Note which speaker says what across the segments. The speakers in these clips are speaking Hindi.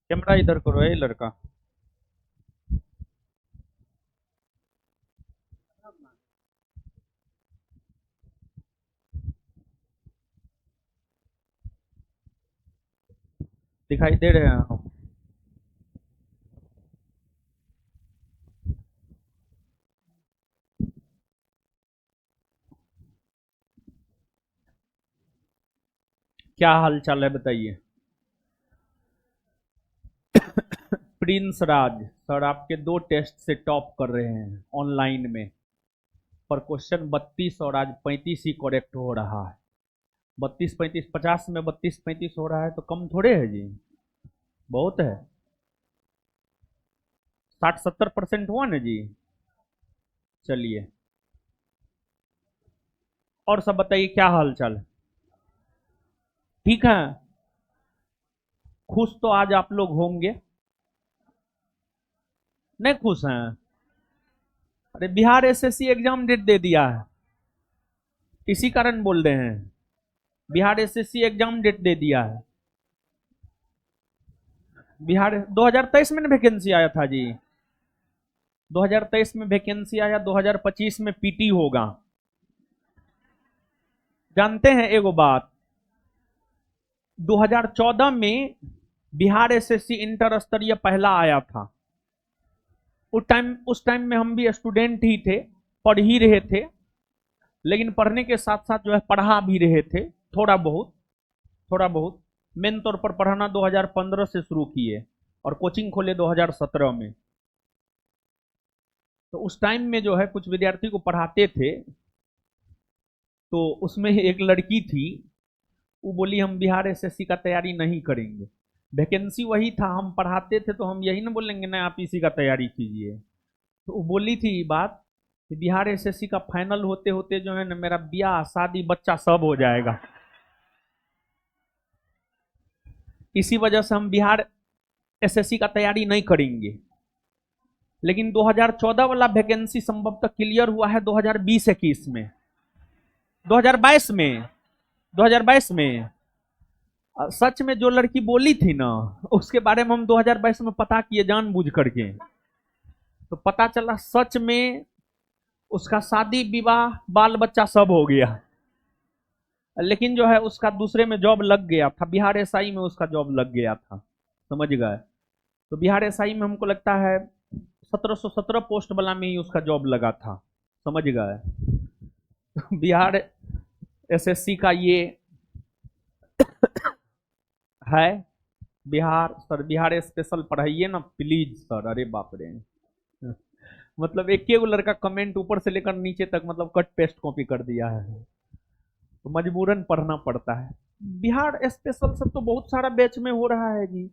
Speaker 1: कैमरा इधर करो, ये लड़का। दिखाई दे रहे हैं हम? क्या हाल चाल है बताइए। प्रिंस राज सर आपके दो टेस्ट से टॉप कर रहे हैं ऑनलाइन में। पर क्वेश्चन 32 और आज 35 ही करेक्ट हो रहा है। 32 35 50 में 32 35 हो रहा है तो कम थोड़े है जी, बहुत है। 60 70% हुआ ना जी। चलिए, और सब बताइए क्या हाल चाल है। ठीक है। खुश तो आज आप लोग होंगे। नहीं खुश हैं? अरे बिहार एसएससी एग्जाम डेट दे दिया है, इसी कारण बोल रहे हैं। बिहार एसएससी एग्जाम डेट दे दिया है। बिहार 2023 में वैकेंसी आया था जी। 2023 में वैकेंसी आया, 2025 में पीटी होगा। जानते हैं एगो बात, 2014 में बिहार एसएससी इंटर स्तरीय पहला आया था। उस टाइम में हम भी स्टूडेंट ही थे, पढ़ ही रहे थे। लेकिन पढ़ने के साथ साथ जो है पढ़ा भी रहे थे, थोड़ा बहुत। थोड़ा बहुत मेन तौर पर पढ़ाना 2015 से शुरू किए और कोचिंग खोले 2017 में। तो उस टाइम में जो है कुछ विद्यार्थी को पढ़ाते थे, तो उसमें एक लड़की थी, वो बोली हम बिहार एसएससी का तैयारी नहीं करेंगे। वैकेंसी वही था, हम पढ़ाते थे तो हम यही ना बोलेंगे ना आप इसी का तैयारी कीजिए। तो वो बोली थी बात कि बिहार एसएससी का फाइनल होते होते जो है ना मेरा ब्याह शादी बच्चा सब हो जाएगा, इसी वजह से हम बिहार एसएससी का तैयारी नहीं करेंगे। लेकिन 2014 वाला वैकेंसी संभवतः क्लियर हुआ है 2020-21 में, 2022 में, 2022 में। सच में जो लड़की बोली थी ना, उसके बारे में हम 2022 में पता किए जानबूझ करके, तो पता चला सच में उसका शादी विवाह बाल बच्चा सब हो गया। लेकिन जो है उसका दूसरे में जॉब लग गया था, बिहार एसआई में उसका जॉब लग गया था, समझ गए। तो बिहार एसआई में हमको लगता है 1717 पोस्ट वाला में ही उसका जॉब लगा था, समझ गए। बिहार एसएससी का ये है। बिहार सर, बिहार स्पेशल पढ़ाइए ना प्लीज सर, अरे बाप रे। मतलब एक ही लड़का कमेंट ऊपर से लेकर नीचे तक मतलब कट पेस्ट कॉपी कर दिया है, तो मजबूरन पढ़ना पड़ता है। बिहार स्पेशल सब तो बहुत सारा बैच में हो रहा है जी।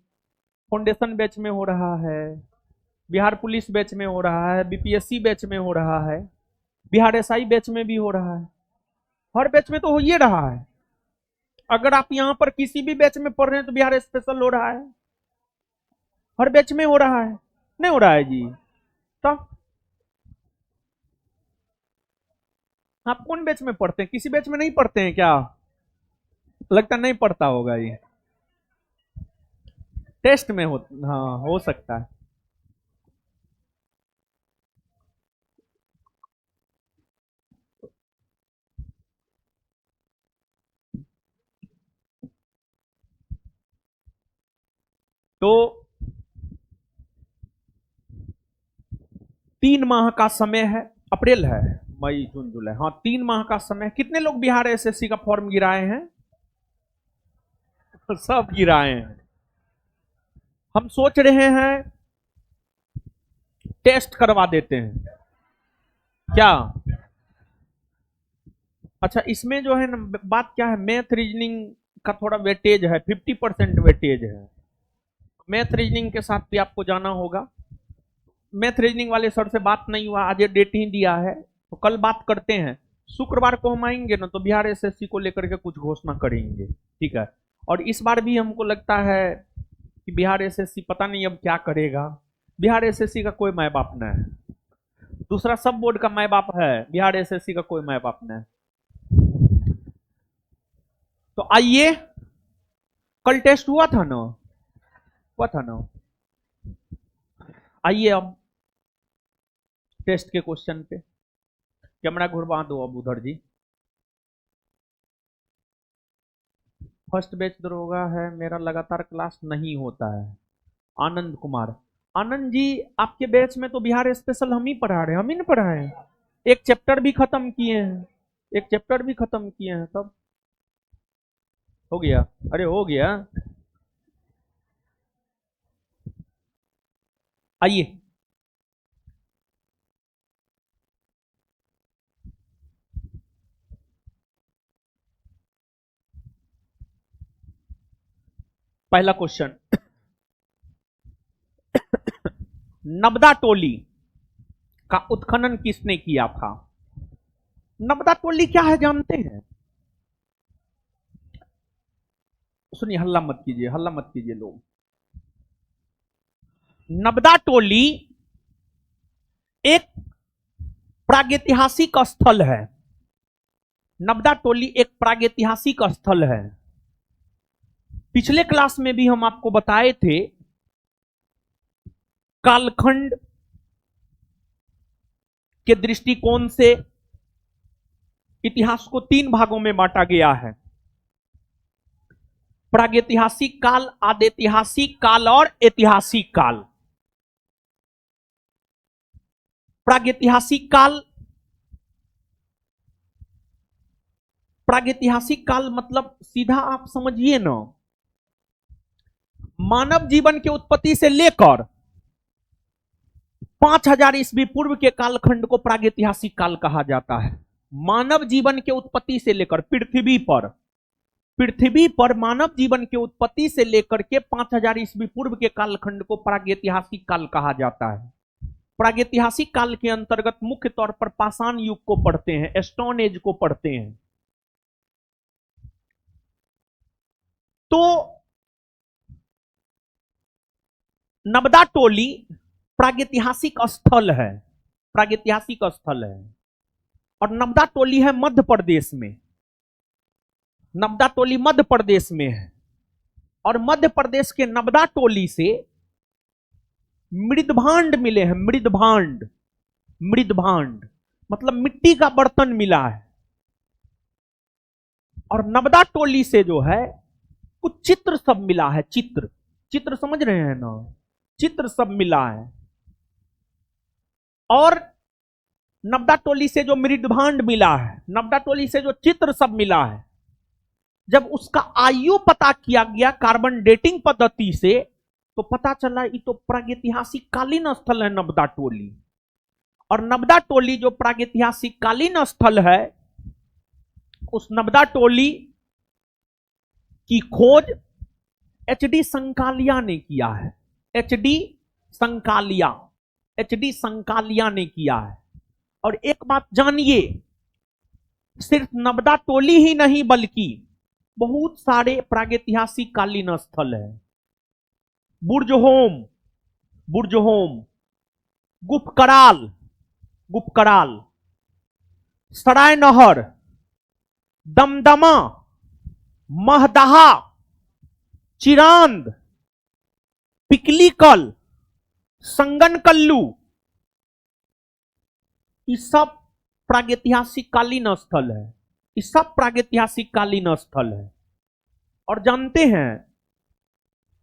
Speaker 1: फाउंडेशन बैच में हो रहा है, बिहार पुलिस बैच में हो रहा है, बीपीएससी बैच में हो रहा है, बिहार एसआई बैच में भी हो रहा है। हर बैच में तो हो ही रहा है। अगर आप यहाँ पर किसी भी बैच में पढ़ रहे हैं तो बिहार स्पेशल हो रहा है, हर बैच में हो रहा है। नहीं हो रहा है जी? तो आप कौन बैच में पढ़ते हैं? किसी बैच में नहीं पढ़ते हैं क्या? लगता नहीं पढ़ता होगा ये। टेस्ट में हो, हाँ हो सकता है। तो 3 माह का समय है, अप्रैल है, मई जून जुलाई, हाँ 3 माह का समय। कितने लोग बिहार एसएससी का फॉर्म गिराए हैं? सब गिराए हैं। हम सोच रहे हैं टेस्ट करवा देते हैं क्या? अच्छा, इसमें जो है ना बात क्या है, मैथ रीजनिंग का थोड़ा वेटेज है, 50% वेटेज है। मैथ रीजनिंग के साथ भी आपको जाना होगा। मैथ रीजनिंग वाले सर से बात नहीं हुआ, आज ये डेट ही दिया है, तो कल बात करते हैं। शुक्रवार को हम आएंगे ना तो बिहार एसएससी को लेकर के कुछ घोषणा करेंगे, ठीक है। और इस बार भी हमको लगता है कि बिहार एसएससी पता नहीं अब क्या करेगा। बिहार एसएससी का कोई माय बाप नहीं है, दूसरा सब बोर्ड का माय बाप है, बिहार एसएससी का कोई माय बाप नहीं है। तो आइए, कल टेस्ट हुआ था ना, हुआ था ना। आइए अब टेस्ट के क्वेश्चन पे, कैमरा घुरवा दो अब उधर जी। फर्स्ट बैच दरोगा है मेरा, लगातार क्लास नहीं होता है। आनंद कुमार, आनंद जी आपके बैच में तो बिहार स्पेशल हम ही पढ़ा रहे हैं, हम ही नहीं पढ़ाए हैं। एक चैप्टर भी खत्म किए हैं, एक चैप्टर भी खत्म किए हैं। तब हो गया, अरे हो गया। आइए पहला क्वेश्चन, नबदा टोली का उत्खनन किसने किया था? नबदा टोली क्या है जानते हैं? सुनिए, हल्ला मत कीजिए, हल्ला मत कीजिए लोग। नबदा टोली एक प्रागैतिहासिक स्थल है। नबदा टोली एक प्रागैतिहासिक स्थल है। पिछले क्लास में भी हम आपको बताए थे, कालखंड के दृष्टिकोण से इतिहास को 3 भागों में बांटा गया है, प्रागैतिहासिक काल, आदैतिहासिक काल और ऐतिहासिक काल। प्रागैतिहासिक काल, प्रागैतिहासिक काल मतलब सीधा आप समझिए ना, मानव जीवन के उत्पत्ति से लेकर 5000 ईस्वी पूर्व के कालखंड को प्रागैतिहासिक काल कहा जाता है। मानव जीवन के उत्पत्ति से लेकर पृथ्वी पर मानव जीवन के उत्पत्ति से लेकर के 5000 ईस्वी पूर्व के कालखंड को प्रागैतिहासिक काल कहा जाता है। प्रागैतिहासिक काल के अंतर्गत मुख्य तौर पर पाषाण युग को पढ़ते हैं, स्टोन एज को पढ़ते हैं। तो नबदा टोली प्रागैतिहासिक स्थल है, प्रागैतिहासिक स्थल है। और नबदा टोली है मध्य प्रदेश में, नबदा टोली मध्य प्रदेश में है। और मध्य प्रदेश के नबदा टोली से मृदभांड मिले हैं, मृदभांड, मृदभांड मतलब मिट्टी का बर्तन मिला है। और नबदा टोली से जो है कुछ चित्र सब मिला है, चित्र, चित्र समझ रहे हैं ना, चित्र सब मिला है। और नबदा टोली से जो मृदभांड मिला है, नबदा टोली से जो चित्र सब मिला है, जब उसका आयु पता किया गया कार्बन डेटिंग पद्धति से, तो पता चला ये तो प्रागैतिहासिक कालीन स्थल है नबदा टोली। और नबदा टोली जो प्रागैतिहासिक कालीन स्थल है, उस नबदा टोली की खोज एचडी संकालिया ने किया है, एचडी संकालिया, एचडी संकालिया ने किया है। और एक बात जानिए, सिर्फ नबदा टोली ही नहीं बल्कि बहुत सारे प्रागैतिहासिक कालीन स्थल है। बुर्जहोम, बुर्जहोम, गुफकराल, गुफकराल, सराय नहर, दमदमा, महदहा, चिरांद, पिकलीकल, संगनकल्लू, ये सब प्रागैतिहासिक कालीन स्थल है, ये सब प्रागैतिहासिक कालीन स्थल है। और जानते हैं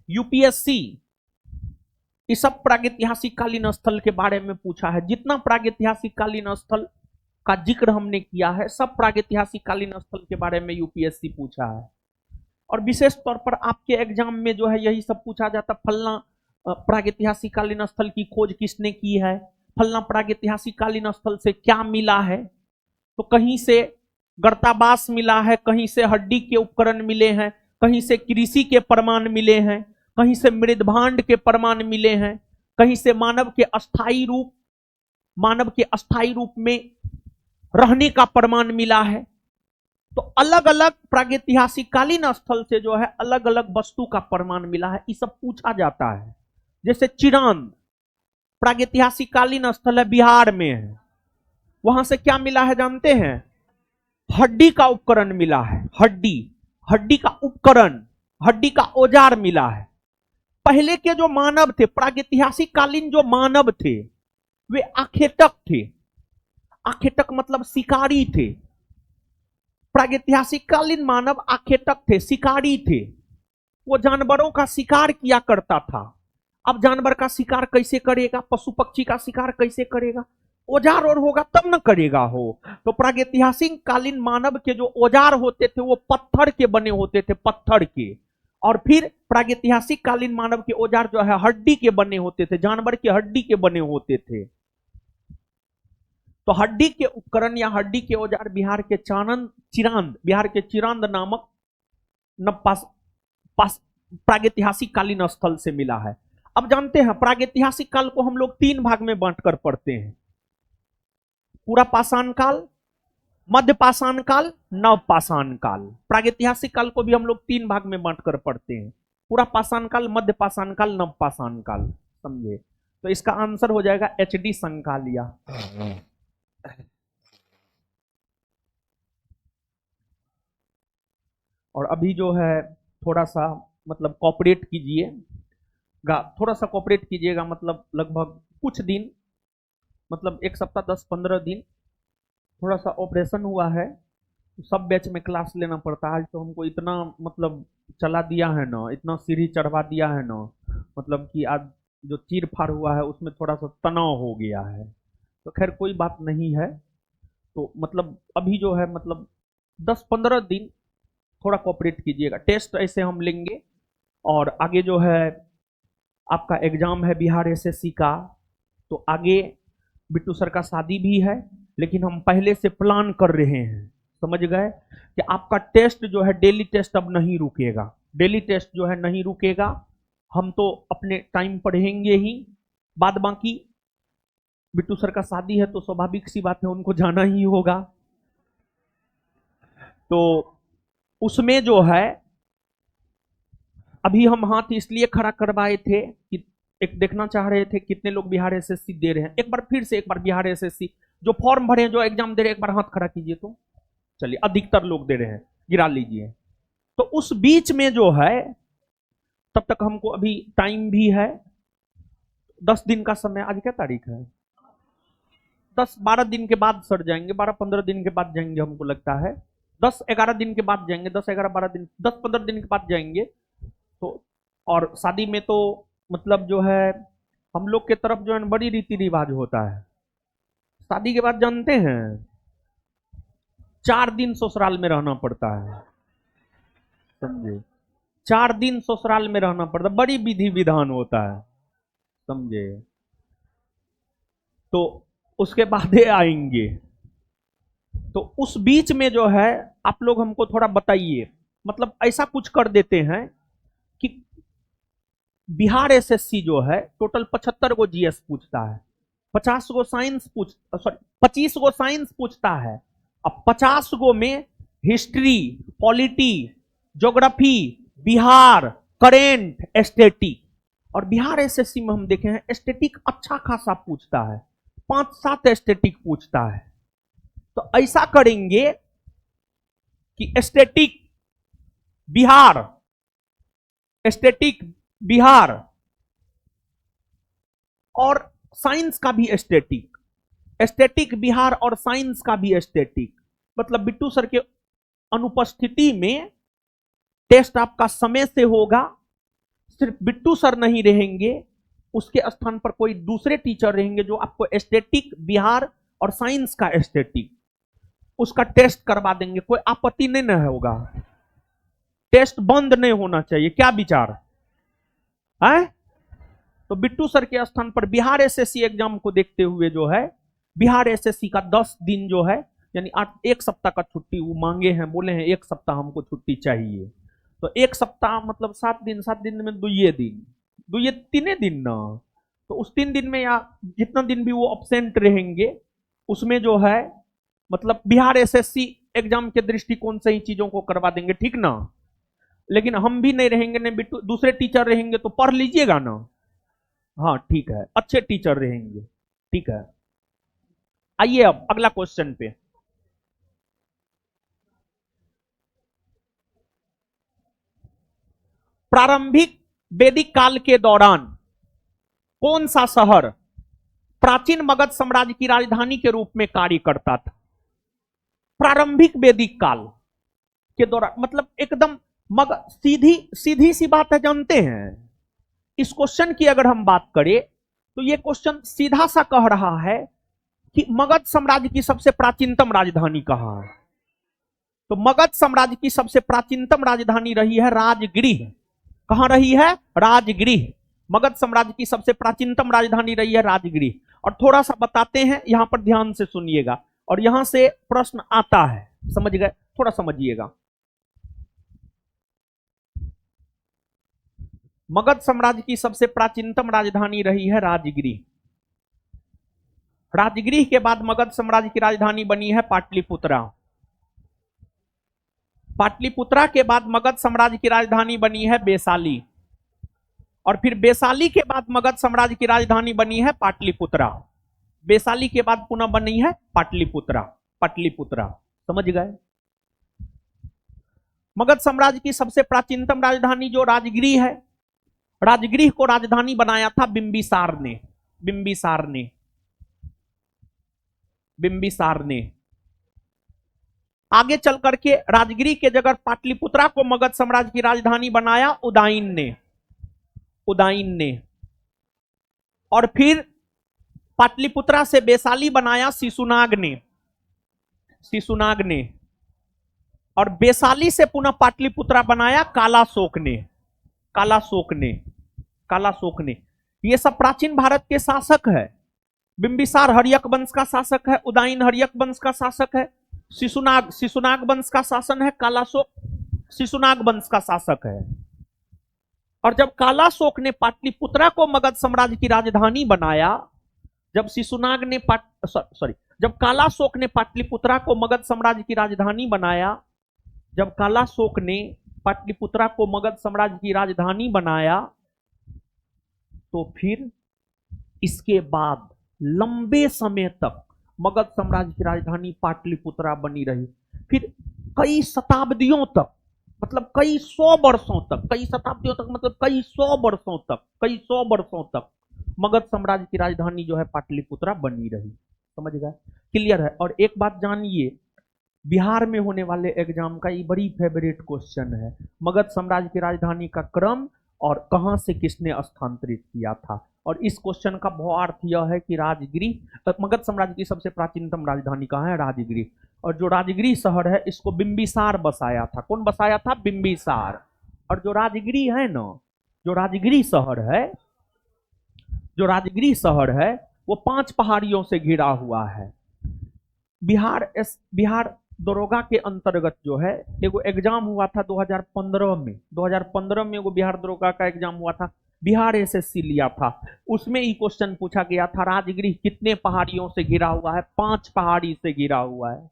Speaker 1: यूपीएससी ये सब प्रागैतिहासिक कालीन स्थल के बारे में पूछा है। जितना प्रागैतिहासिक कालीन स्थल का जिक्र हमने किया है, सब प्रागैतिहासिक कालीन स्थल के बारे में यूपीएससी पूछा है। और विशेष तौर पर आपके एग्जाम में जो है यही सब पूछा जाता, फलना प्रागैतिहासिक कालीन स्थल की खोज किसने की है, फलना प्रागैतिहासिक कालीन स्थल से क्या मिला है। तो कहीं से गर्ताबास मिला है, कहीं से हड्डी के उपकरण मिले हैं, कहीं से कृषि के प्रमाण मिले हैं, कहीं से मृदभांड के प्रमाण मिले हैं, कहीं से मानव के अस्थायी रूप, मानव के अस्थायी रूप में रहने का प्रमाण मिला है। तो अलग अलग प्रागैतिहासिक कालीन स्थल से जो है अलग अलग वस्तु का प्रमाण मिला है, ये सब पूछा जाता है। जैसे चिरांद प्रागैतिहासिक कालीन स्थल है, बिहार में है, वहां से क्या मिला है जानते हैं? हड्डी का उपकरण मिला है, हड्डी, हड्डी का उपकरण, हड्डी का औजार मिला है। पहले के जो मानव थे, प्रागैतिहासिक कालीन जो मानव थे, वे आखेटक थे। आखेटक मतलब शिकारी थे। प्रागैतिहासिक कालीन मानव आखेटक थे, शिकारी थे। वो जानवरों का शिकार किया करता था। अब जानवर का शिकार कैसे करेगा, पशु पक्षी का शिकार कैसे करेगा? औजार और होगा तब न करेगा हो। तो प्रागैतिहासिक कालीन मानव के जो औजार होते थे वो पत्थर के बने होते थे, पत्थर के। और फिर प्रागैतिहासिक कालीन मानव के औजार जो है हड्डी के बने होते थे, जानवर की हड्डी के बने होते थे। तो हड्डी के उपकरण या हड्डी के औजार बिहार के बिहार के चिरांद नामक प्रागैतिहासिक कालीन स्थल से मिला है। अब जानते हैं प्रागैतिहासिक काल को हम लोग 3 भाग में बांटकर पढ़ते हैं। पूरा पाषाण काल, मध्य पाषाण काल, नव पाषाण काल। प्रागैतिहासिक काल को भी हम लोग 3 भाग में बांटकर पढ़ते हैं। पूरा पाषाण काल, मध्य पाषाण काल, नव पाषाण काल। समझे? तो इसका आंसर हो जाएगा HD संकालिया। और अभी जो है थोड़ा सा मतलब कॉपरेट कीजिएगा, थोड़ा सा कॉपरेट कीजिएगा, मतलब लगभग कुछ दिन, मतलब 1 सप्ताह 10-15 दिन थोड़ा सा ऑपरेशन हुआ है। सब बैच में क्लास लेना पड़ता है। आज तो हमको इतना मतलब चला दिया है ना, इतना सीढ़ी चढ़वा दिया है ना, मतलब कि आज जो चीर फाड़ हुआ है उसमें थोड़ा सा तनाव हो गया है। तो खैर कोई बात नहीं है। तो मतलब अभी जो है मतलब 10-15 दिन थोड़ा कॉपरेट कीजिएगा। टेस्ट ऐसे हम लेंगे और आगे जो है आपका एग्जाम है बिहार एसएससी का। तो आगे बिट्टू सर का शादी भी है, लेकिन हम पहले से प्लान कर रहे हैं। समझ गए कि आपका टेस्ट जो है डेली टेस्ट अब नहीं रुकेगा। डेली टेस्ट जो है नहीं रुकेगा। हम तो अपने टाइम पढ़ेंगे ही, बाद बाकी बिट्टू सर का शादी है तो स्वाभाविक सी बात है उनको जाना ही होगा। तो उसमें जो है अभी हम हाथ इसलिए खड़ा करवाए थे कि एक देखना चाह रहे थे कितने लोग बिहार एसएससी दे रहे हैं। एक बार फिर से एक बार बिहार एसएससी जो फॉर्म भरे हैं, जो एग्जाम दे रहे हैं, एक बार हाथ खड़ा कीजिए। तो चलिए, अधिकतर लोग दे रहे हैं, गिरा लीजिए। तो उस बीच में जो है तब तक हमको अभी टाइम भी है, 10 दिन का समय। आज क्या तारीख है? 10-12 दिन के बाद सर जाएंगे, 12-15 दिन के बाद जाएंगे हमको लगता है। 10-11 दिन के बाद जाएंगे, 10-11-12 दिन, 10-15 दिन के बाद जाएंगे। तो और शादी में तो मतलब जो है हम लोग के तरफ जो है बड़ी रीति रिवाज होता है। शादी के बाद जानते हैं 4 दिन ससुराल में रहना पड़ता है। समझे? 4 दिन ससुराल में रहना पड़ता है, बड़ी विधि विधान होता है। समझे? तो उसके बाद आएंगे। तो उस बीच में जो है आप लोग हमको थोड़ा बताइए, मतलब ऐसा कुछ कर देते हैं कि बिहार एसएससी जो है टोटल 75 गो जीएस पूछता है, 50 गो साइंस 25 गो साइंस पूछता है। अब 50 गो में history, polity, geography, Bihar, current, aesthetic. और बिहार एसएससी में हम देखे हैं एस्थेटिक अच्छा खासा पूछता है, 5-7 एस्थेटिक पूछता है। तो ऐसा करेंगे कि एस्थेटिक बिहार और साइंस का भी एस्थेटिक बिहार और साइंस का भी एस्थेटिक, मतलब बिट्टू सर के अनुपस्थिति में टेस्ट आपका समय से होगा। सिर्फ बिट्टू सर नहीं रहेंगे, उसके स्थान पर कोई दूसरे टीचर रहेंगे जो आपको एस्थेटिक बिहार और साइंस का एस्थेटिक उसका टेस्ट करवा देंगे। कोई आपत्ति नहीं न होगा, टेस्ट बंद नहीं होना चाहिए। क्या विचार है? तो बिट्टू सर के स्थान पर बिहार एसएससी एग्जाम को देखते हुए जो है बिहार एसएससी का 10 दिन जो है यानी 1 सप्ताह का छुट्टी वो मांगे हैं, बोले हैं 1 सप्ताह हमको छुट्टी चाहिए। तो 1 सप्ताह मतलब 7 दिन में 3 दिन ना। तो उस 3 दिन में या जितना दिन भी वो अब्सेंट रहेंगे उसमें जो है मतलब बिहार एसएससी एग्जाम के दृष्टिकोण से ही चीजों को करवा देंगे, ठीक ना। लेकिन हम भी नहीं रहेंगे, नहीं बिट्टू, दूसरे टीचर रहेंगे तो पढ़ लीजिएगा ना। हाँ ठीक है, अच्छे टीचर रहेंगे, ठीक है। आइए अब अगला क्वेश्चन पे। प्रारंभिक वैदिक काल के दौरान कौन सा शहर प्राचीन मगध साम्राज्य की राजधानी के रूप में कार्य करता था? प्रारंभिक वैदिक काल के दौरान, मतलब एकदम मगध, सीधी सीधी सी बात है, जानते हैं इस क्वेश्चन की अगर हम बात करें तो ये क्वेश्चन सीधा सा कह रहा है कि मगध साम्राज्य की सबसे प्राचीनतम राजधानी कहाँ है? तो मगध साम्राज्य की सबसे प्राचीनतम राजधानी रही है राजगृह। कहां रही है? राजगृह। मगध साम्राज्य की सबसे प्राचीनतम राजधानी रही है राजगृह। और थोड़ा सा बताते हैं, यहां पर ध्यान से सुनिएगा और यहां से प्रश्न आता है, समझ गए? थोड़ा समझिएगा। मगध साम्राज्य की सबसे प्राचीनतम राजधानी रही है राजगृह। राजगृह के बाद मगध साम्राज्य की राजधानी बनी है पाटलिपुत्रा। पाटलिपुत्रा के बाद मगध साम्राज्य की राजधानी बनी है वैशाली, और फिर वैशाली के बाद मगध साम्राज्य की राजधानी बनी है पाटलिपुत्रा। वैशाली के बाद पुनः बनी है पाटलिपुत्रा। पाटलिपुत्रा, समझ गए? मगध साम्राज्य की सबसे प्राचीनतम राजधानी जो राजगृह है, राजगृह को राजधानी बनाया था बिंबिसार ने। बिंबिसार ने, बिंबिसार ने। आगे चल करके राजगृह के जगह पाटलिपुत्रा को मगध साम्राज्य की राजधानी बनाया उदाइन ने। उदाइन ने। और फिर पाटलिपुत्रा से वैशाली बनाया शिशुनाग ने। शिशुनाग ने। और वैशाली से पुनः पाटलिपुत्रा बनाया कालाशोक ने। कालाशोक ने। कालाशोक ने। ये सब प्राचीन भारत के शासक है। बिंबिसार हर्यक वंश का शासक है, उदाइन हर्यक वंश का शासक है, शिशुनाग वंश का शासन है, कालाशोक शिशुनाग वंश का शासक है। और जब कालाशोक ने पाटलिपुत्रा को मगध साम्राज्य की राजधानी बनाया, जब शिशुनाग ने जब कालाशोक ने पाटलिपुत्रा को मगध साम्राज्य की राजधानी बनाया, जब कालाशोक ने पाटलिपुत्रा को मगध साम्राज्य की राजधानी बनाया, तो फिर इसके बाद लंबे समय तक मगध साम्राज्य की राजधानी पाटलिपुत्रा बनी रही। फिर कई शताब्दियों तक, मतलब कई सौ वर्षों तक, कई शताब्दियों तक मतलब कई सौ वर्षों तक, कई सौ वर्षों तक मगध साम्राज्य की राजधानी जो है पाटलिपुत्रा बनी रही। समझ गए? क्लियर है? और एक बात जानिए, बिहार में होने वाले एग्जाम का ये बड़ी फेवरेट क्वेश्चन है, मगध साम्राज्य की राजधानी का क्रम और कहां से किसने स्थानांतरित किया था। और इस क्वेश्चन का भावार्थ यह है कि राजगृह, मगध साम्राज्य की सबसे प्राचीनतम राजधानी कहाँ है? राजगृह। और जो राजगृह शहर है इसको बिंबिसार बसाया था। कौन बसाया था? बिंबिसार। और जो राजगृह है ना, जो राजगृह शहर है, जो राजगृह शहर है वो 5 पहाड़ियों से घिरा हुआ है। बिहार दरोगा के अंतर्गत जो है एगो एग्जाम हुआ था 2015 में। 2015 में एगो बिहार दरोगा का एग्जाम हुआ था, बिहार एसएससी लिया था। उसमें ही क्वेश्चन पूछा गया था राजगृह कितने पहाड़ियों से घिरा हुआ है? 5 पहाड़ी से घिरा हुआ है।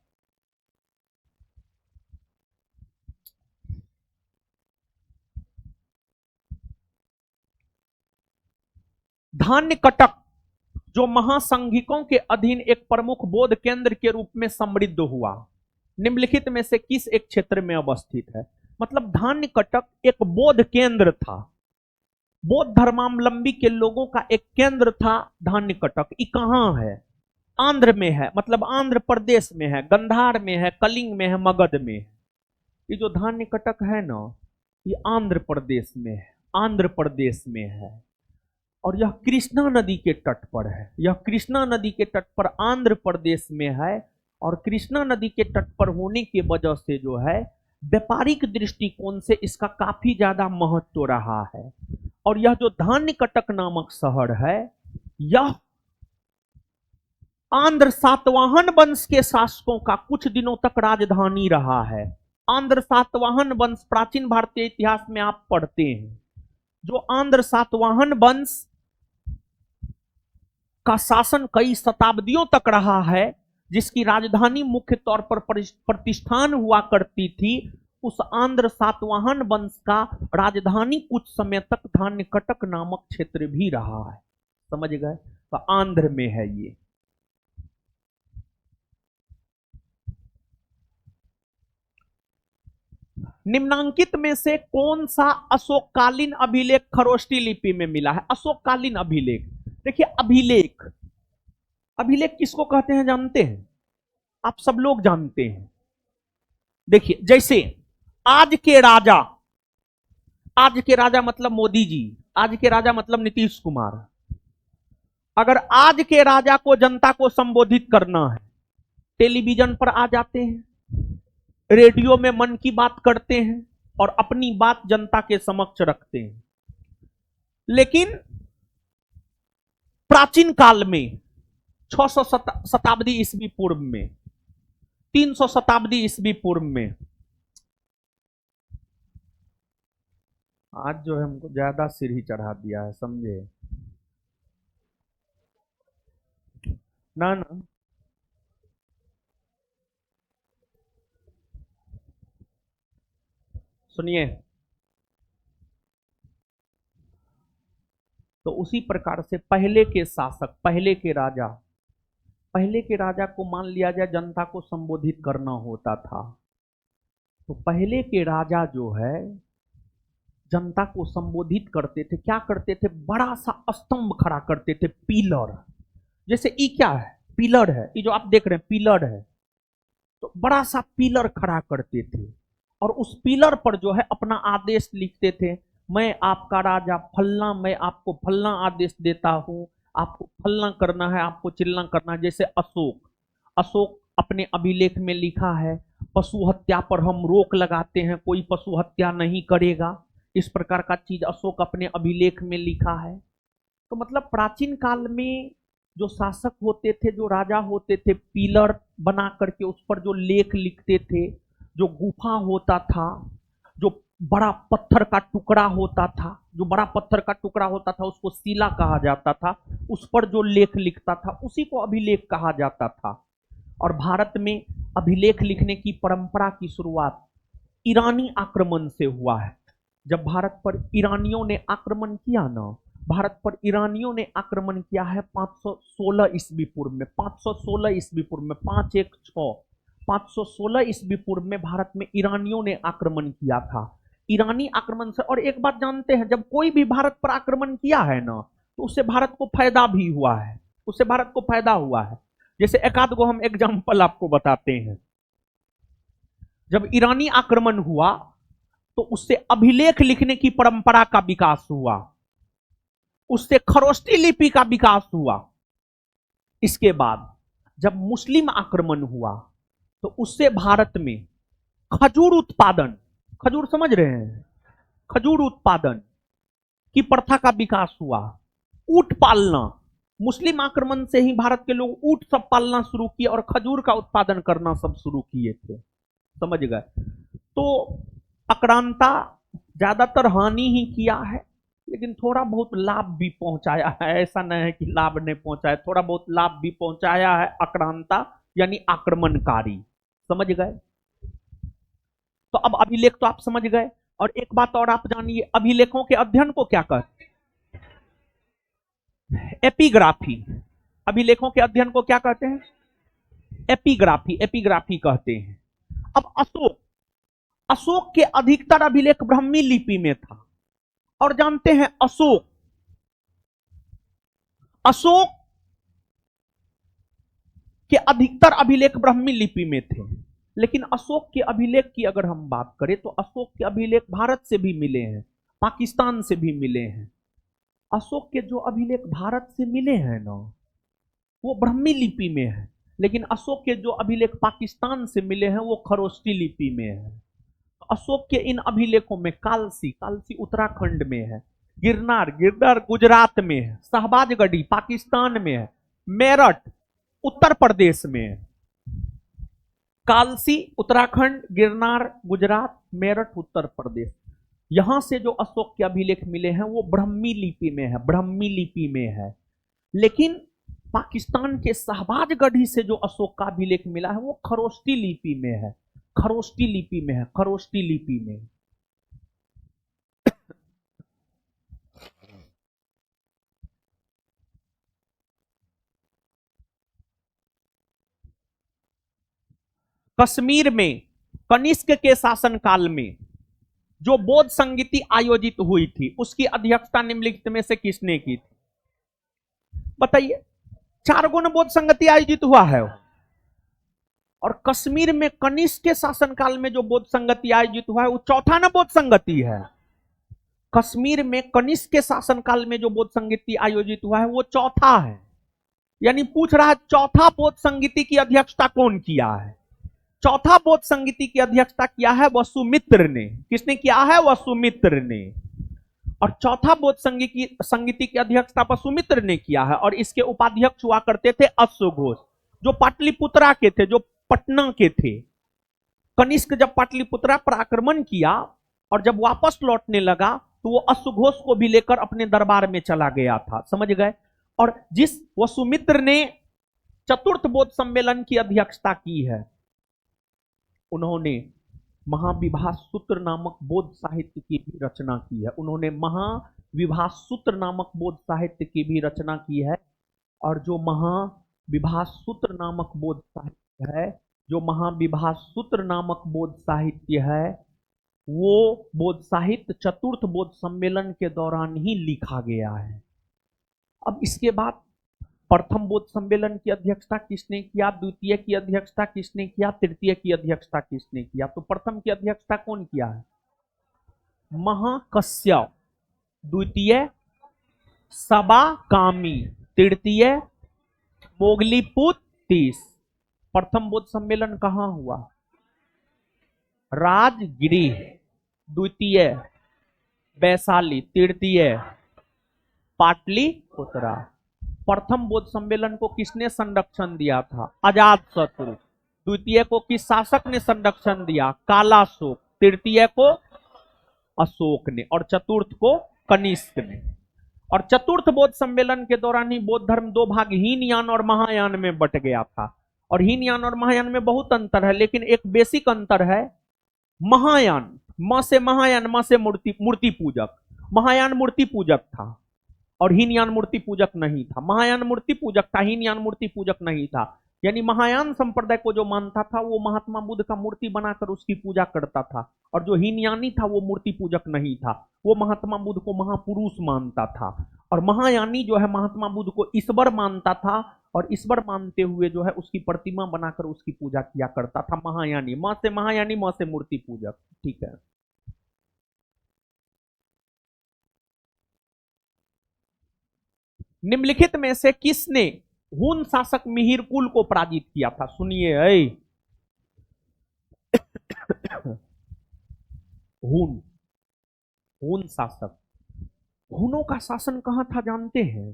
Speaker 1: धान्य कटक जो महासंघिकों के अधीन एक प्रमुख बौद्ध केंद्र के रूप में समृद्ध हुआ, निम्नलिखित में से किस एक क्षेत्र में अवस्थित है? मतलब धान्य कटक एक बौद्ध केंद्र था, बौद्ध धर्मावलंबी के लोगों का एक केंद्र था धान्य कटक। ये कहां है? आंध्र में है, मतलब आंध्र प्रदेश में है, गंधार में है, कलिंग में है, मगध में है। ये जो धान्य कटक है ना, ये आंध्र प्रदेश में है। आंध्र प्रदेश में है और यह कृष्णा नदी के तट पर है। यह कृष्णा नदी के तट पर आंध्र प्रदेश में है। और कृष्णा नदी के तट पर होने की वजह से जो है व्यापारिक दृष्टिकोण से इसका काफी ज्यादा महत्व रहा है। और यह जो धान्य कटक नामक शहर है, यह आंध्र सातवाहन वंश के शासकों का कुछ दिनों तक राजधानी रहा है। आंध्र सातवाहन वंश प्राचीन भारतीय इतिहास में आप पढ़ते हैं, जो आंध्र सातवाहन वंश का शासन कई शताब्दियों तक रहा है, जिसकी राजधानी मुख्य तौर पर प्रतिष्ठान हुआ करती थी, उस आंध्र सातवाहन वंश का राजधानी कुछ समय तक धान्य कटक नामक क्षेत्र भी रहा है। समझ गए? तो आंध्र में है ये। निम्नांकित में से कौन सा अशोककालीन अभिलेख खरोष्टी लिपि में मिला है? अशोककालीन अभिलेख। देखिए अभिलेख, अभिलेख किसको कहते हैं जानते हैं? आप सब लोग जानते हैं। देखिए जैसे आज के राजा, आज के राजा मतलब मोदी जी, आज के राजा मतलब नीतीश कुमार। अगर आज के राजा को जनता को संबोधित करना है, टेलीविजन पर आ जाते हैं, रेडियो में मन की बात करते हैं और अपनी बात जनता के समक्ष रखते हैं। लेकिन प्राचीन काल में 600 शताब्दी ईस्वी पूर्व में, 300 शताब्दी ईस्वी पूर्व में, आज जो है हमको ज्यादा सिर ही चढ़ा दिया है, समझे ना? ना सुनिए, तो उसी प्रकार से पहले के शासक, पहले के राजा, पहले के राजा को मान लिया जाए जनता को संबोधित करना होता था, तो पहले के राजा जो है जनता को संबोधित करते थे, क्या करते थे? बड़ा सा स्तंभ खड़ा करते थे, पिलर। जैसे ये क्या है? पिलर है, ये जो आप देख रहे हैं पिलर है। तो बड़ा सा पिलर खड़ा करते थे और उस पिलर पर जो है अपना आदेश लिखते थे। मैं आपका राजा फलना, मैं आपको फलना आदेश देता हूं, आपको फलना करना है, आपको चिल्ला करना है। जैसे अशोक, अशोक अपने अभिलेख में लिखा है पशु हत्या पर हम रोक लगाते हैं, कोई पशु हत्या नहीं करेगा। इस प्रकार का चीज अशोक अपने अभिलेख में लिखा है। तो मतलब प्राचीन काल में जो शासक होते थे, जो राजा होते थे, पिलर बना करके उस पर जो लेख लिखते थे, जो गुफा होता था, जो बड़ा पत्थर का टुकड़ा होता था, जो बड़ा पत्थर का टुकड़ा होता था उसको शिला कहा जाता था, उस पर जो लेख लिखता था उसी को अभिलेख कहा जाता था। और भारत में अभिलेख लिखने की परंपरा की शुरुआत ईरानी आक्रमण से हुआ है। जब भारत पर ईरानियों ने आक्रमण किया ना, भारत पर ईरानियों ने आक्रमण किया है 516 ईस्वी पूर्व में, 516 ईस्वी पूर्व में, 516 516 ईस्वी पूर्व में भारत में ईरानियों ने आक्रमण किया था। ईरानी आक्रमण से, और एक बात जानते हैं, जब कोई भी भारत पर आक्रमण किया है ना तो उससे भारत को फायदा भी हुआ है, उससे भारत को फायदा हुआ है। जैसे एक आध को हम एग्जाम्पल आपको बताते हैं। जब ईरानी आक्रमण हुआ तो उससे अभिलेख लिखने की परंपरा का विकास हुआ, उससे खरोष्टी लिपि का विकास हुआ। इसके बाद जब मुस्लिम आक्रमण हुआ तो उससे भारत में खजूर उत्पादन, खजूर समझ रहे हैं, खजूर उत्पादन की प्रथा का विकास हुआ। ऊंट पालना, मुस्लिम आक्रमण से ही भारत के लोग ऊंट सब पालना शुरू किए और खजूर का उत्पादन करना सब शुरू किए थे, समझ गए? तो आक्रांता ज्यादातर हानि ही किया है, लेकिन थोड़ा बहुत लाभ भी पहुंचाया है। ऐसा नहीं है कि लाभ नहीं पहुंचाया, थोड़ा बहुत लाभ भी पहुंचाया है आक्रांता, यानी आक्रमणकारी, समझ गए? तो अब अभिलेख तो आप समझ गए। और एक बात और आप जानिए, अभिलेखों के अध्ययन को क्या कहते हैं? एपिग्राफी। अभिलेखों के अध्ययन को क्या कहते हैं? एपिग्राफी, एपिग्राफी कहते हैं। अब अशोक, अशोक के अधिकतर अभिलेख ब्राह्मी लिपि में था। और जानते हैं अशोक, अशोक के अधिकतर अभिलेख ब्राह्मी लिपि में थे। लेकिन अशोक के अभिलेख की अगर हम बात करें तो अशोक के अभिलेख भारत से भी मिले हैं, पाकिस्तान से भी मिले हैं। अशोक के जो अभिलेख भारत से मिले हैं ना वो ब्राह्मी लिपि में है, लेकिन अशोक के जो अभिलेख पाकिस्तान से मिले हैं वो खरोष्टी लिपि में है। अशोक के इन अभिलेखों में कालसी, कालसी उत्तराखंड में है, गिरनार, गिरनार गुजरात में है, शहबाजगढ़ी पाकिस्तान में है, मेरठ उत्तर प्रदेश में है। कालसी उत्तराखंड, गिरनार गुजरात, मेरठ उत्तर प्रदेश। यहां से जो अशोक के अभिलेख मिले हैं वो ब्राह्मी लिपि में है, ब्राह्मी लिपि में है। लेकिन पाकिस्तान के शहबाजगढ़ी से जो अशोक का अभिलेख मिला है वो खरोष्टी लिपि में है, खरोष्टी लिपि में है, खरोष्टी लिपि में। कश्मीर में कनिष्क के शासनकाल में जो बौद्ध संगीति आयोजित हुई थी उसकी अध्यक्षता निम्नलिखित में से किसने की थी? बताइए। 4 गुण बौद्ध संगति आयोजित हुआ है। और कश्मीर में कनिष्क के शासनकाल में जो बौद्ध संगति आयोजित हुआ है वो चौथा ना बौद्ध संगति है। कश्मीर में कनिष्क के शासनकाल में जो बौद्ध संगति आयोजित हुआ है वो चौथा है। यानी पूछ रहा है चौथा बौद्ध संगीति की अध्यक्षता कौन किया है? चौथा बौद्ध संगीति की अध्यक्षता किया है वसुमित्र ने। किसने किया है? वसुमित्र ने। और चौथा बौद्ध संगीति की अध्यक्षता वसुमित्र ने किया है। और इसके उपाध्यक्ष हुआ करते थे अश्वघोष, जो पाटलिपुत्रा के थे, जो पटना के थे। कनिष्क जब पाटलिपुत्रा पर आक्रमण किया और जब वापस लौटने लगा तो वो अश्वघोष को भी लेकर अपने दरबार में चला गया था। समझ गए? और जिस वसुमित्र ने चतुर्थ बौद्ध सम्मेलन की अध्यक्षता की है उन्होंने महाविभास सूत्र नामक बौद्ध साहित्य की भी रचना की है। उन्होंने महाविभास सूत्र नामक बौद्ध साहित्य की भी रचना की है। और जो महाविभास सूत्र नामक बौद्ध साहित्य है, जो महाविभास सूत्र नामक बौद्ध साहित्य है, वो बौद्ध साहित्य चतुर्थ बौद्ध सम्मेलन के दौरान ही लिखा गया है। अब इसके बाद प्रथम बौद्ध सम्मेलन की अध्यक्षता किसने किया, द्वितीय की अध्यक्षता किसने किया, तृतीय की अध्यक्षता किसने किया? तो प्रथम की अध्यक्षता कौन किया है? महाकश्यप। द्वितीय सबाकामी, तृतीय मोगलीपुत्र तीस। प्रथम बौद्ध सम्मेलन कहां हुआ? राजगृह। द्वितीय वैशाली, तृतीय पाटलिपुत्रा। प्रथम बौद्ध सम्मेलन को किसने संरक्षण दिया था? अजातशत्रु। द्वितीय को किस शासक ने संरक्षण दिया? कालाशोक। तृतीय को अशोक ने और चतुर्थ को कनिष्क ने। और चतुर्थ बौद्ध सम्मेलन के दौरान ही बौद्ध धर्म 2 भाग हीनयान और महायान में बट गया था। और हीनयान और महायान में बहुत अंतर है, लेकिन एक बेसिक अंतर है। महायान, म से महायान, म से मूर्ति पूजक। महायान मूर्ति पूजक था और हीनयान मूर्ति पूजक नहीं था। महायान मूर्ति पूजक था, हीनयान मूर्ति पूजक नहीं था। यानी महायान संप्रदाय को जो मानता था वो महात्मा बुद्ध का मूर्ति बनाकर उसकी पूजा करता था। और जो हीनयानी था वो मूर्ति पूजक नहीं था, वो महात्मा बुद्ध को महापुरुष मानता था। और महायानी जो है महात्मा बुद्ध को ईश्वर मानता था और ईश्वर मानते हुए जो है उसकी प्रतिमा बनाकर उसकी पूजा किया करता था। महायानी, मां से महायानी, मां से मूर्ति पूजक। ठीक है। निम्नलिखित में से किसने हुन शासक मिहिरकुल को पराजित किया था? सुनिए। हुन, हुन शासक। हुनों का शासन कहां था जानते हैं?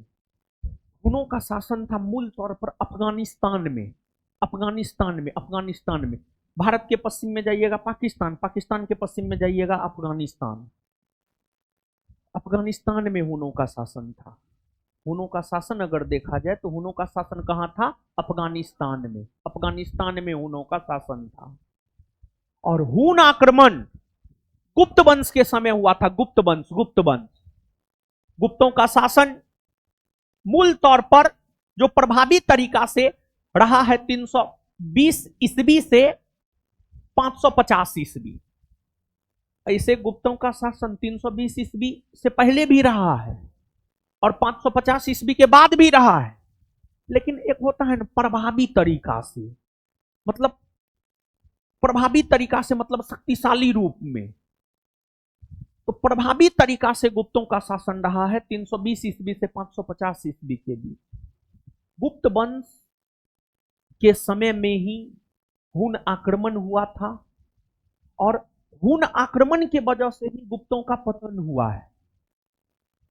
Speaker 1: हुनों का शासन था मूल तौर पर अफगानिस्तान में। अफगानिस्तान में। भारत के पश्चिम में जाइएगा पाकिस्तान, पाकिस्तान के पश्चिम में जाइएगा अफगानिस्तान। अफगानिस्तान में हुनों का शासन था। हुनों का शासन अगर देखा जाए तो हुनों का शासन कहां था? अफगानिस्तान में। अफगानिस्तान में हुनों का शासन था। और हुन आक्रमण गुप्त वंश के समय हुआ था। गुप्त वंश। गुप्तों का शासन मूल तौर पर जो प्रभावी तरीका से रहा है 320 ईस्वी से 550 ईस्वी। ऐसे गुप्तों का शासन 320 ईस्वी से पहले भी रहा है और 550 ईस्वी के बाद भी रहा है। लेकिन एक होता है ना प्रभावी तरीका से, मतलब प्रभावी तरीका से मतलब शक्तिशाली रूप में। तो प्रभावी तरीका से गुप्तों का शासन रहा है 320 ईस्वी से 550 ईस्वी के बीच। गुप्त वंश के समय में ही हुन आक्रमण हुआ था और हुन आक्रमण के वजह से ही गुप्तों का पतन हुआ है।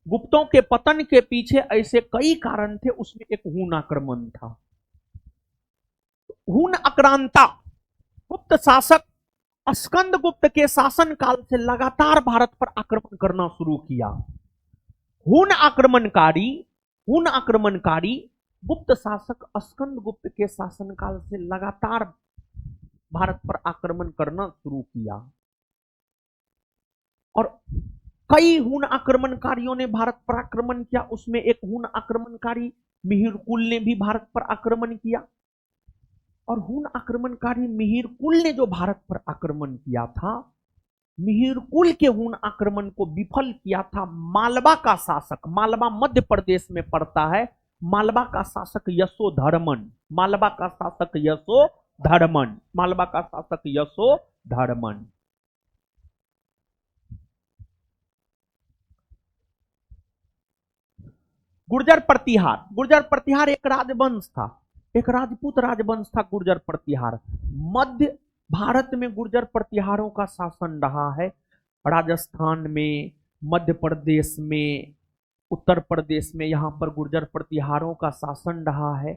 Speaker 1: गुप्तों के पतन के पीछे ऐसे कई कारण थे, उसमें एक हुन आक्रमण था। हुन आक्रांता गुप्त शासक स्कंद गुप्त के शासन काल से लगातार भारत पर आक्रमण करना शुरू किया। हुन आक्रमणकारी गुप्त शासक स्कंद गुप्त के शासनकाल से लगातार भारत पर आक्रमण करना शुरू किया और कई हुन आक्रमणकारियों ने भारत पर आक्रमण किया। उसमें एक हुन आक्रमणकारी मिहिरकुल ने भी भारत पर आक्रमण किया। और हुन आक्रमणकारी मिहिरकुल ने जो भारत पर आक्रमण किया था मिहिरकुल के हुन आक्रमण को विफल किया था मालवा का शासक, मालवा मध्य प्रदेश में पड़ता है, मालवा का शासक यशोधर्मन, मालवा का शासक यशोधर्मन, मालवा का शासक यशोधर्मन। गुर्जर प्रतिहार, गुर्जर प्रतिहार एक राजवंश था, एक राजपूत राजवंश था गुर्जर प्रतिहार। मध्य भारत में गुर्जर प्रतिहारों का शासन रहा है, राजस्थान में, मध्य प्रदेश में, उत्तर प्रदेश में, यहां पर गुर्जर प्रतिहारों का शासन रहा है।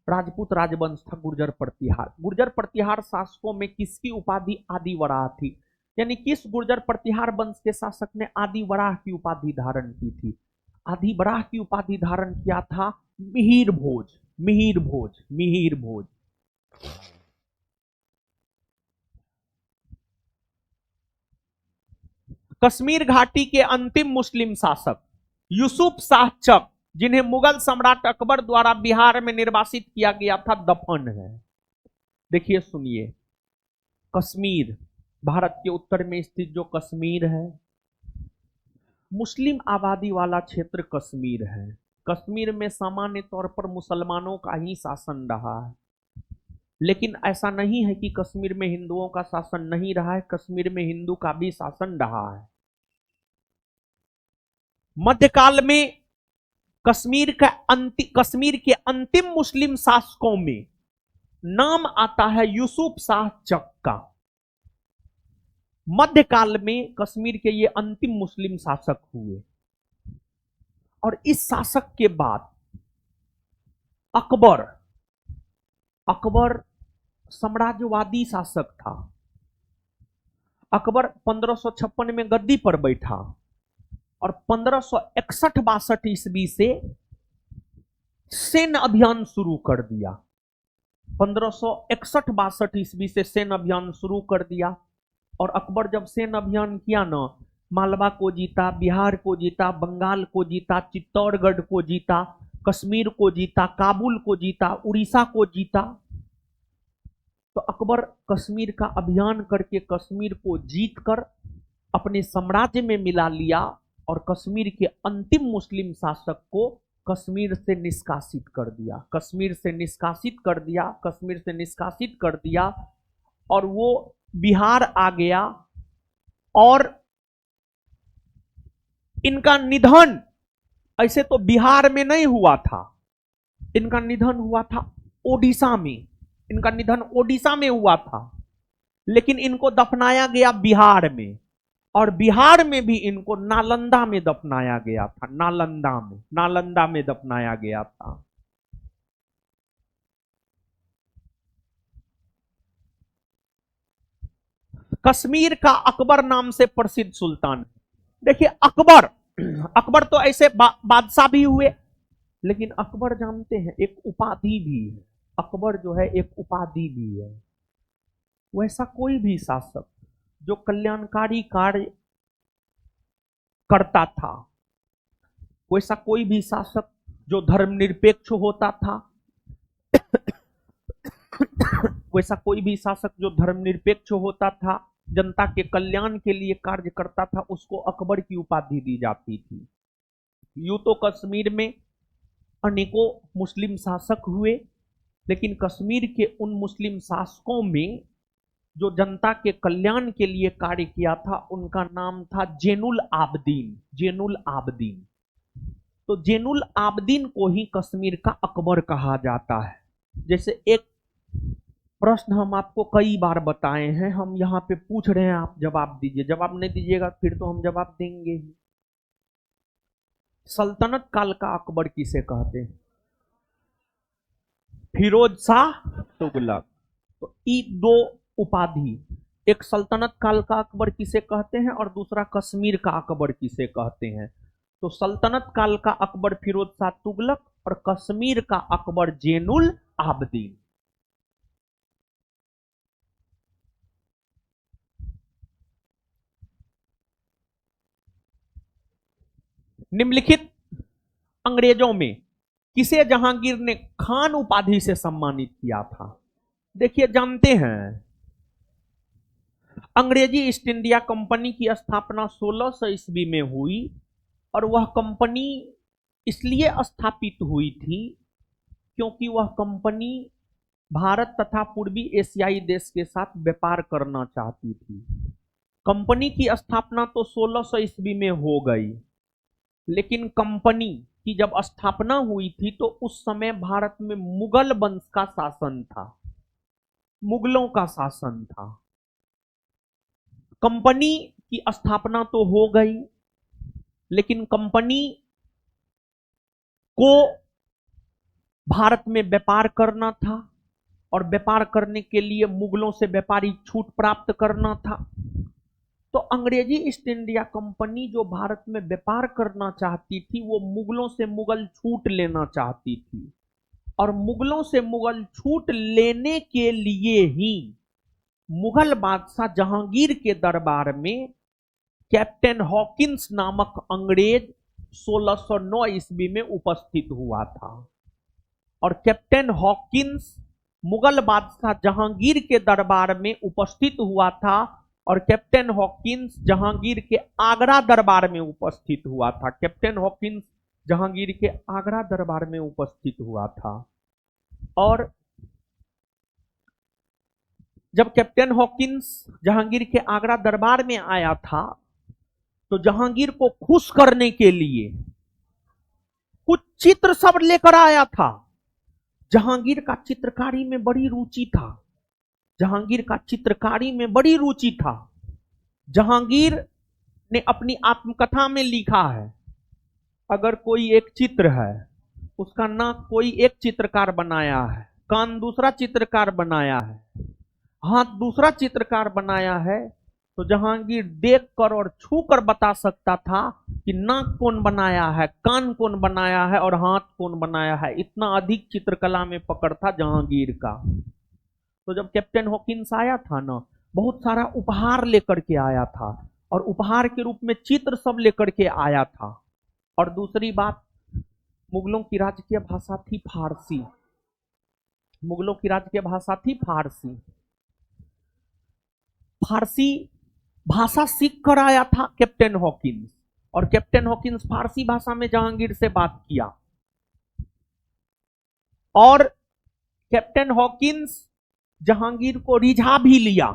Speaker 1: राजपूत राजवंश था गुर्जर प्रतिहार। गुर्जर प्रतिहार शासकों में किसकी उपाधि आदि वराह थी, यानी किस गुर्जर प्रतिहार वंश के शासक ने आदि वराह की उपाधि धारण की थी? आदि वराह की उपाधि धारण किया था मिहिर भोज, मिहिर भोज, मिहिर भोज। कश्मीर घाटी के अंतिम मुस्लिम शासक यूसुफ शाह चक, जिन्हें मुगल सम्राट अकबर द्वारा बिहार में निर्वासित किया गया था, दफन है। देखिए सुनिए, कश्मीर, भारत के उत्तर में स्थित जो कश्मीर है, मुस्लिम आबादी वाला क्षेत्र कश्मीर है। कश्मीर में सामान्य तौर पर मुसलमानों का ही शासन रहा है, लेकिन ऐसा नहीं है कि कश्मीर में हिंदुओं का शासन नहीं रहा है, कश्मीर में हिंदू का भी शासन रहा है। मध्यकाल में कश्मीर के अंतिम मुस्लिम शासकों में नाम आता है यूसुफ शाह चक का। मध्यकाल में कश्मीर के ये अंतिम मुस्लिम शासक हुए, और इस शासक के बाद अकबर, अकबर साम्राज्यवादी शासक था। अकबर 1556 में गद्दी पर बैठा और 1561-62 ईस्वी से सैन्य अभियान शुरू कर दिया। 1561-62 ईस्वी से सैन्य अभियान शुरू कर दिया, और अकबर जब सैन्य अभियान किया ना, मालवा को जीता, बिहार को जीता, बंगाल को जीता, चित्तौड़गढ़ को जीता, कश्मीर को जीता, काबुल को जीता, उड़ीसा को जीता। तो अकबर कश्मीर का अभियान करके कश्मीर को जीतकर अपने साम्राज्य में मिला लिया, और कश्मीर के अंतिम मुस्लिम शासक को कश्मीर से निष्कासित कर दिया, कश्मीर से निष्कासित कर दिया, कश्मीर से निष्कासित कर दिया, और वो बिहार आ गया। और इनका निधन ऐसे तो बिहार में नहीं हुआ था, इनका निधन हुआ था ओडिशा में, इनका निधन ओडिशा में हुआ था, लेकिन इनको दफनाया गया बिहार में, और बिहार में भी इनको नालंदा में दफनाया गया था, नालंदा में, नालंदा में दफनाया गया था। कश्मीर का अकबर नाम से प्रसिद्ध सुल्तान। देखिए अकबर, अकबर तो ऐसे बादशाह भी हुए, लेकिन अकबर जानते हैं एक उपाधि भी है, अकबर जो है एक उपाधि भी है। वैसा कोई भी शासक जो कल्याणकारी कार्य करता था, वैसा कोई भी शासक जो धर्मनिरपेक्ष होता था, वैसा कोई भी शासक जो धर्मनिरपेक्ष होता था, जनता के कल्याण के लिए कार्य करता था, उसको अकबर की उपाधि दी जाती थी। यूं तो कश्मीर में अनेकों मुस्लिम शासक हुए, लेकिन कश्मीर के उन मुस्लिम शासकों में जो जनता के कल्याण के लिए कार्य किया था, उनका नाम था जैनुल आबदीन, जैनुल आबदीन। तो जैनुल आबदीन को ही कश्मीर का अकबर कहा जाता है। जैसे एक प्रश्न हम आपको कई बार बताए हैं, हम यहाँ पे पूछ रहे हैं, आप जवाब दीजिए, जवाब नहीं दीजिएगा फिर तो हम जवाब देंगे ही। सल्तनत काल का अकबर किसे कहते हैं? फिरोज शाह तुगलक। तो ये दो उपाधि, एक सल्तनत काल का अकबर किसे कहते हैं और दूसरा कश्मीर का अकबर किसे कहते हैं। तो सल्तनत काल का अकबर फिरोज शाह तुगलक और कश्मीर का अकबर जैनुल आबदीन। निम्नलिखित अंग्रेजों में किसे जहांगीर ने खान उपाधि से सम्मानित किया था? देखिए जानते हैं, अंग्रेजी ईस्ट इंडिया कंपनी की स्थापना 1600 ईस्वी में हुई और वह कंपनी इसलिए स्थापित हुई थी क्योंकि वह कंपनी भारत तथा पूर्वी एशियाई देश के साथ व्यापार करना चाहती थी। कंपनी की स्थापना तो 1600 ईस्वी में हो गई, लेकिन कंपनी की जब स्थापना हुई थी तो उस समय भारत में मुगल वंश का शासन था, मुगलों का शासन था। कंपनी की स्थापना तो हो गई, लेकिन कंपनी को भारत में व्यापार करना था और व्यापार करने के लिए मुगलों से व्यापारिक छूट प्राप्त करना था। तो अंग्रेजी ईस्ट इंडिया कंपनी जो भारत में व्यापार करना चाहती थी वो मुगलों से मुगल छूट लेना चाहती थी, और मुगलों से मुगल छूट लेने के लिए ही मुगल बादशाह जहांगीर के दरबार में कैप्टन हॉकिंस नामक अंग्रेज 1609 ईस्वी में उपस्थित हुआ था। और कैप्टन हॉकिंस मुगल बादशाह जहांगीर के दरबार में उपस्थित हुआ था, और कैप्टन हॉकिंस जहांगीर के आगरा दरबार में उपस्थित हुआ था। कैप्टन हॉकिंस जहांगीर के आगरा दरबार में उपस्थित हुआ था। और जब कैप्टन हॉकिंस जहांगीर के आगरा दरबार में आया था तो जहांगीर को खुश करने के लिए कुछ चित्र सब लेकर आया था। जहांगीर का चित्रकारी में बड़ी रुचि था, जहांगीर का चित्रकारी में बड़ी रुचि था। जहांगीर ने अपनी आत्मकथा में लिखा है, अगर कोई एक चित्र है, उसका नाक कोई एक चित्रकार बनाया है, कान दूसरा चित्रकार बनाया है, हाथ दूसरा चित्रकार बनाया है, तो जहांगीर देखकर और छूकर बता सकता था कि नाक कौन बनाया है, कान कौन बनाया है और हाथ कौन बनाया है। इतना अधिक चित्रकला में पकड़ था जहांगीर का। तो जब कैप्टन हॉकिंस आया था ना, बहुत सारा उपहार लेकर के आया था, और उपहार के रूप में चित्र सब लेकर के आया था। और दूसरी बात, मुगलों की राजकीय भाषा थी फारसी। मुगलों की राजकीय भाषा थी फारसी। फारसी भाषा सीख कर आया था कैप्टन हॉकिंस, और कैप्टन हॉकिंस फारसी भाषा में जहांगीर से बात किया। और कैप्टन हॉकिंस जहांगीर को रिझा भी लिया,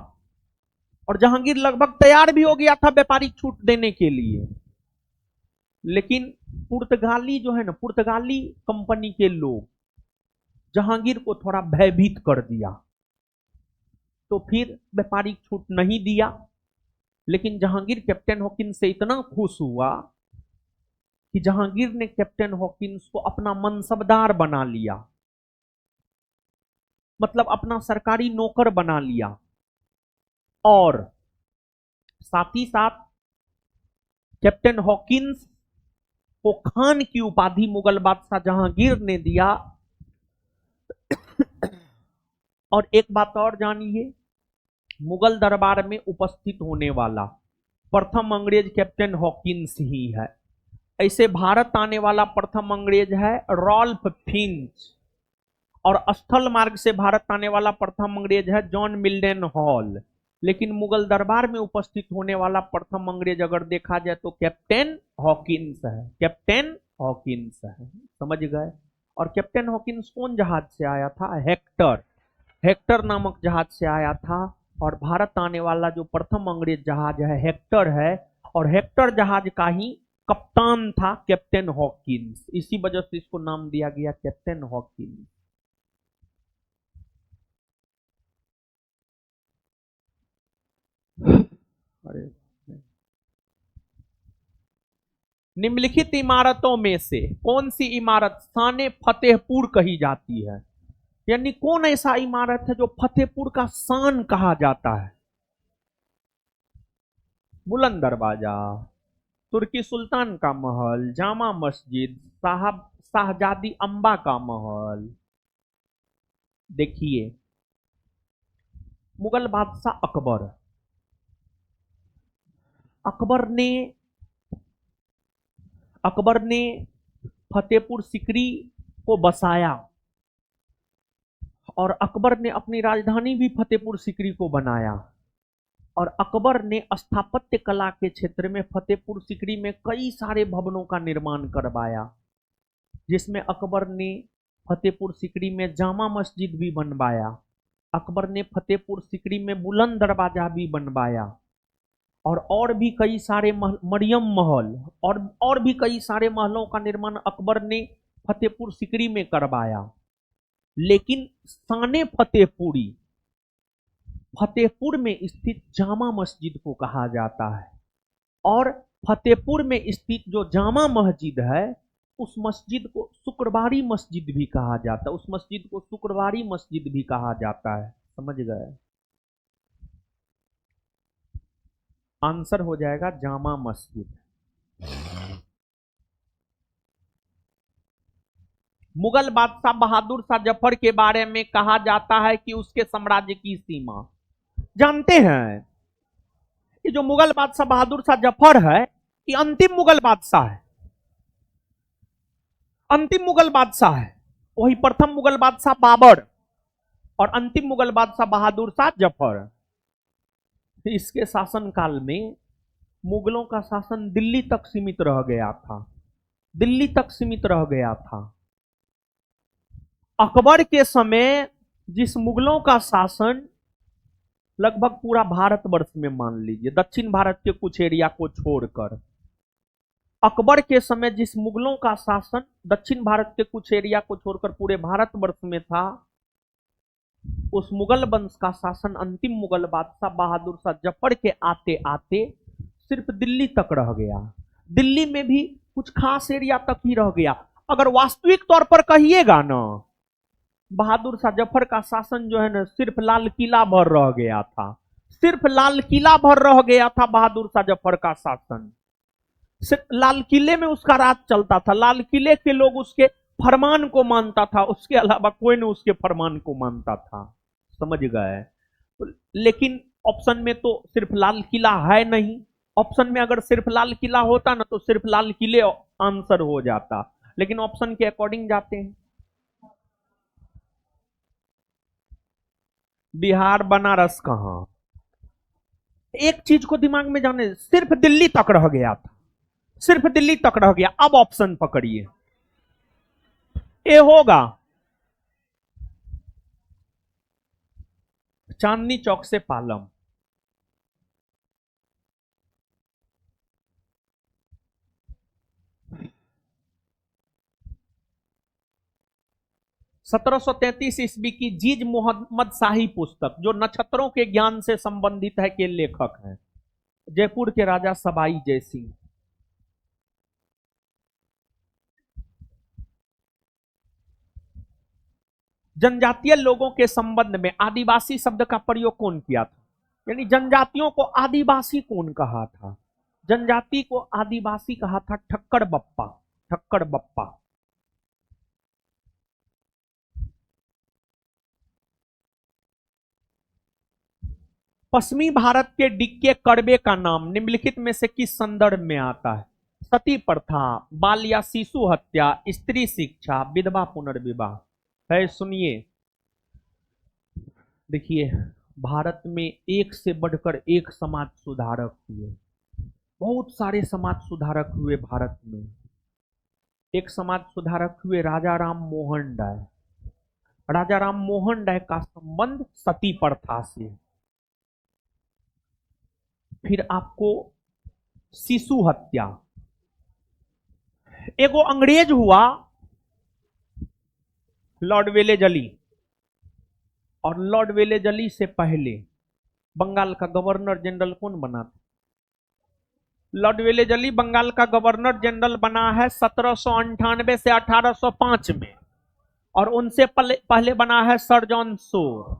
Speaker 1: और जहांगीर लगभग तैयार भी हो गया था व्यापारिक छूट देने के लिए। लेकिन पुर्तगाली जो है ना, पुर्तगाली कंपनी के लोग जहांगीर को थोड़ा भयभीत कर दिया, तो फिर व्यापारिक छूट नहीं दिया। लेकिन जहांगीर कैप्टन हॉकिंस से इतना खुश हुआ कि जहांगीर ने कैप्टन हॉकिंस को अपना मनसबदार बना लिया, मतलब अपना सरकारी नौकर बना लिया। और साथ ही साथ कैप्टन हॉकिंस को खान की उपाधि मुगल बादशाह जहांगीर ने दिया। और एक बात और जानिए, मुगल दरबार में उपस्थित होने वाला प्रथम अंग्रेज कैप्टन हॉकिंस ही है। ऐसे भारत आने वाला प्रथम अंग्रेज है रॉल्फ फिंच, और स्थल मार्ग से भारत आने वाला प्रथम अंग्रेज है जॉन मिल्डन हॉल। लेकिन मुगल दरबार में उपस्थित होने वाला प्रथम अंग्रेज अगर देखा जाए तो कैप्टन हॉकिंस है, कैप्टन हॉकिंस है। समझ गए? और कैप्टन हॉकिंस कौन जहाज से आया था? हेक्टर, हेक्टर नामक जहाज से आया था। और भारत आने वाला जो प्रथम अंग्रेज जहाज है हेक्टर है, और हेक्टर जहाज का ही कप्तान था कैप्टन हॉकिंस। इसी वजह से इसको नाम दिया गया कैप्टन हॉकिंस। अरे, निम्नलिखित इमारतों में से कौन सी इमारत शान फतेहपुर कही जाती है? यानी कौन ऐसा इमारत है जो फतेहपुर का शान कहा जाता है? बुलंद दरवाजा, तुर्की सुल्तान का महल, जामा मस्जिद, साहब शाहजादी अम्बा का महल। देखिए, मुगल बादशाह अकबर, अकबर ने फतेहपुर सिकरी को बसाया, और अकबर ने अपनी राजधानी भी फतेहपुर सिकरी को बनाया। और अकबर ने स्थापत्य कला के क्षेत्र में फतेहपुर सीकरी में कई सारे भवनों का निर्माण करवाया, जिसमें अकबर ने फतेहपुर सीकरी में जामा मस्जिद भी बनवाया, अकबर ने फतेहपुर सीकरी में बुलंद दरवाजा भी बनवाया, और भी कई सारे मरियम महल और भी कई सारे महलों का निर्माण अकबर ने फतेहपुर सीकरी में करवाया। लेकिन शान फतेहपुरी फतेहपुर में स्थित जामा मस्जिद को कहा जाता है, और फतेहपुर में स्थित जो जामा मस्जिद है उस मस्जिद को शुक्रवारी मस्जिद भी कहा जाता है, उस मस्जिद को शुक्रवारी मस्जिद भी कहा जाता है। समझ गए? आंसर हो जाएगा जामा मस्जिद। मुगल बादशाह बहादुर शाह जफर के बारे में कहा जाता है कि उसके साम्राज्य की सीमा, जानते हैं कि जो मुगल बादशाह बहादुर शाह जफर है ये अंतिम मुगल बादशाह है, अंतिम मुगल बादशाह है। वही प्रथम मुगल बादशाह बाबर और अंतिम मुगल बादशाह बहादुर शाह जफर। इसके शासनकाल में मुगलों का शासन दिल्ली तक सीमित रह गया था, दिल्ली तक सीमित रह गया था। अकबर के समय जिस मुगलों का शासन लगभग पूरा भारतवर्ष में, मान लीजिए दक्षिण भारत के कुछ एरिया को छोड़कर, अकबर के समय जिस मुगलों का शासन दक्षिण भारत के कुछ एरिया को छोड़कर पूरे भारतवर्ष में था, उस मुगल वंश का शासन अंतिम मुगल बादशाह बहादुर शाह जफर के आते आते सिर्फ दिल्ली तक रह गया। दिल्ली में भी कुछ खास एरिया तक ही रह गया। अगर वास्तविक तौर पर कहिएगा ना, बहादुर शाह जफर का शासन जो है ना सिर्फ लाल किला भर रह गया था, सिर्फ लाल किला भर रह गया था बहादुर शाह जफर का शासन। सिर्फ लाल किले में उसका राज चलता था, लाल किले के लोग उसके फरमान को मानता था, उसके अलावा कोई नहीं उसके फरमान को मानता था। समझ गए? लेकिन ऑप्शन में तो सिर्फ लाल किला है नहीं, ऑप्शन में अगर सिर्फ लाल किला होता ना तो सिर्फ लाल किले आंसर हो जाता, लेकिन ऑप्शन के अकॉर्डिंग जाते हैं। बिहार बनारस कहां? एक चीज को दिमाग में जाने, सिर्फ दिल्ली तक रह गया था, सिर्फ दिल्ली तक रह गया। अब ऑप्शन पकड़िए, ए होगा चांदनी चौक से पालम, 1733 ईस्वी की जीज मोहम्मद शाही पुस्तक जो नक्षत्रों के ज्ञान से संबंधित है, के लेखक हैं जयपुर के राजा सबाई जयसिंह। जनजातीय लोगों के संबंध में आदिवासी शब्द का प्रयोग कौन किया था? यानी जनजातियों को आदिवासी कौन कहा था? जनजाति को आदिवासी कहा था ठक्कर बप्पा, ठक्कर बप्पा। पश्चिमी भारत के डिक्के कड़बे का नाम निम्नलिखित में से किस संदर्भ में आता है? सती प्रथा, बाल या शिशु हत्या, स्त्री शिक्षा, विधवा पुनर्विवाह। है, सुनिए, देखिए, भारत में एक से बढ़कर एक समाज सुधारक हुए, बहुत सारे समाज सुधारक हुए भारत में। एक समाज सुधारक हुए राजा राम मोहन राय। राजा राम मोहन राय का संबंध सती प्रथा से। फिर आपको शिशु हत्या, एगो अंग्रेज हुआ लॉर्ड वेलेजली, और लॉर्ड वेलेजली से पहले बंगाल का गवर्नर जनरल कौन बना था? लॉर्ड वेलेजली बंगाल का गवर्नर जनरल बना है 1798 से 1805 में, और उनसे पहले बना है सर जॉन सोर।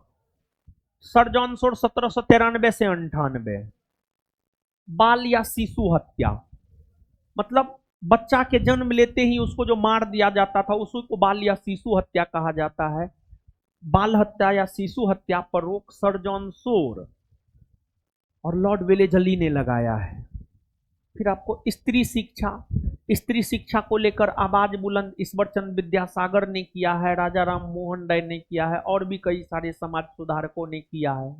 Speaker 1: सर जॉन सोर 1793 से 98। बाल या शिशु हत्या मतलब बच्चा के जन्म लेते ही उसको जो मार दिया जाता था उसी को बाल या शिशु हत्या कहा जाता है। बाल हत्या या शिशु हत्या पर रोक सर जॉन सोर और लॉर्ड वेलेजली ने लगाया है। फिर आपको स्त्री शिक्षा, स्त्री शिक्षा को लेकर आवाज बुलंद ईश्वरचंद विद्यासागर ने किया है, राजा राम मोहन राय ने किया है, और भी कई सारे समाज सुधारकों ने किया है।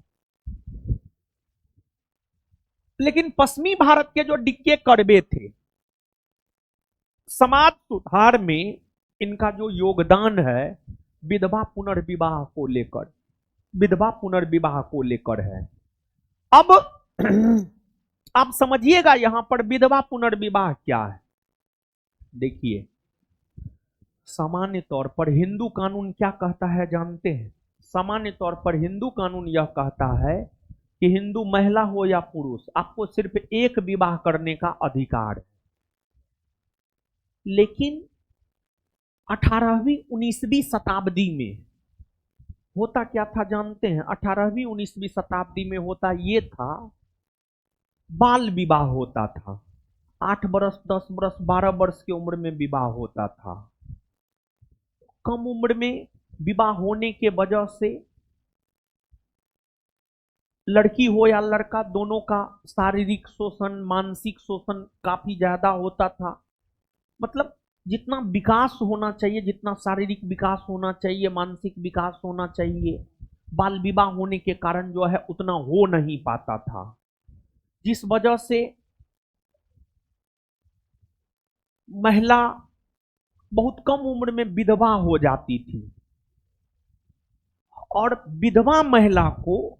Speaker 1: लेकिन पश्चिमी भारत के जो डिक्के कड़वे थे, समाज सुधार में इनका जो योगदान है विधवा पुनर्विवाह को लेकर, विधवा पुनर्विवाह को लेकर है। अब आप समझिएगा यहां पर विधवा पुनर्विवाह क्या है। देखिए, सामान्य तौर पर हिंदू कानून क्या कहता है जानते हैं? सामान्य तौर पर हिंदू कानून यह कहता है कि हिंदू महिला हो या पुरुष, आपको सिर्फ एक विवाह करने का अधिकार है। लेकिन 18वीं 19वीं शताब्दी में होता क्या था जानते हैं? 18वीं 19वीं शताब्दी में होता ये था, बाल विवाह होता था। 8 वर्ष 10 वर्ष 12 वर्ष की उम्र में विवाह होता था। कम उम्र में विवाह होने के वजह से लड़की हो या लड़का, दोनों का शारीरिक शोषण, मानसिक शोषण काफी ज्यादा होता था। मतलब जितना विकास होना चाहिए, जितना शारीरिक विकास होना चाहिए, मानसिक विकास होना चाहिए, बाल विवाह होने के कारण जो है उतना हो नहीं पाता था, जिस वजह से महिला बहुत कम उम्र में विधवा हो जाती थी। और विधवा महिला को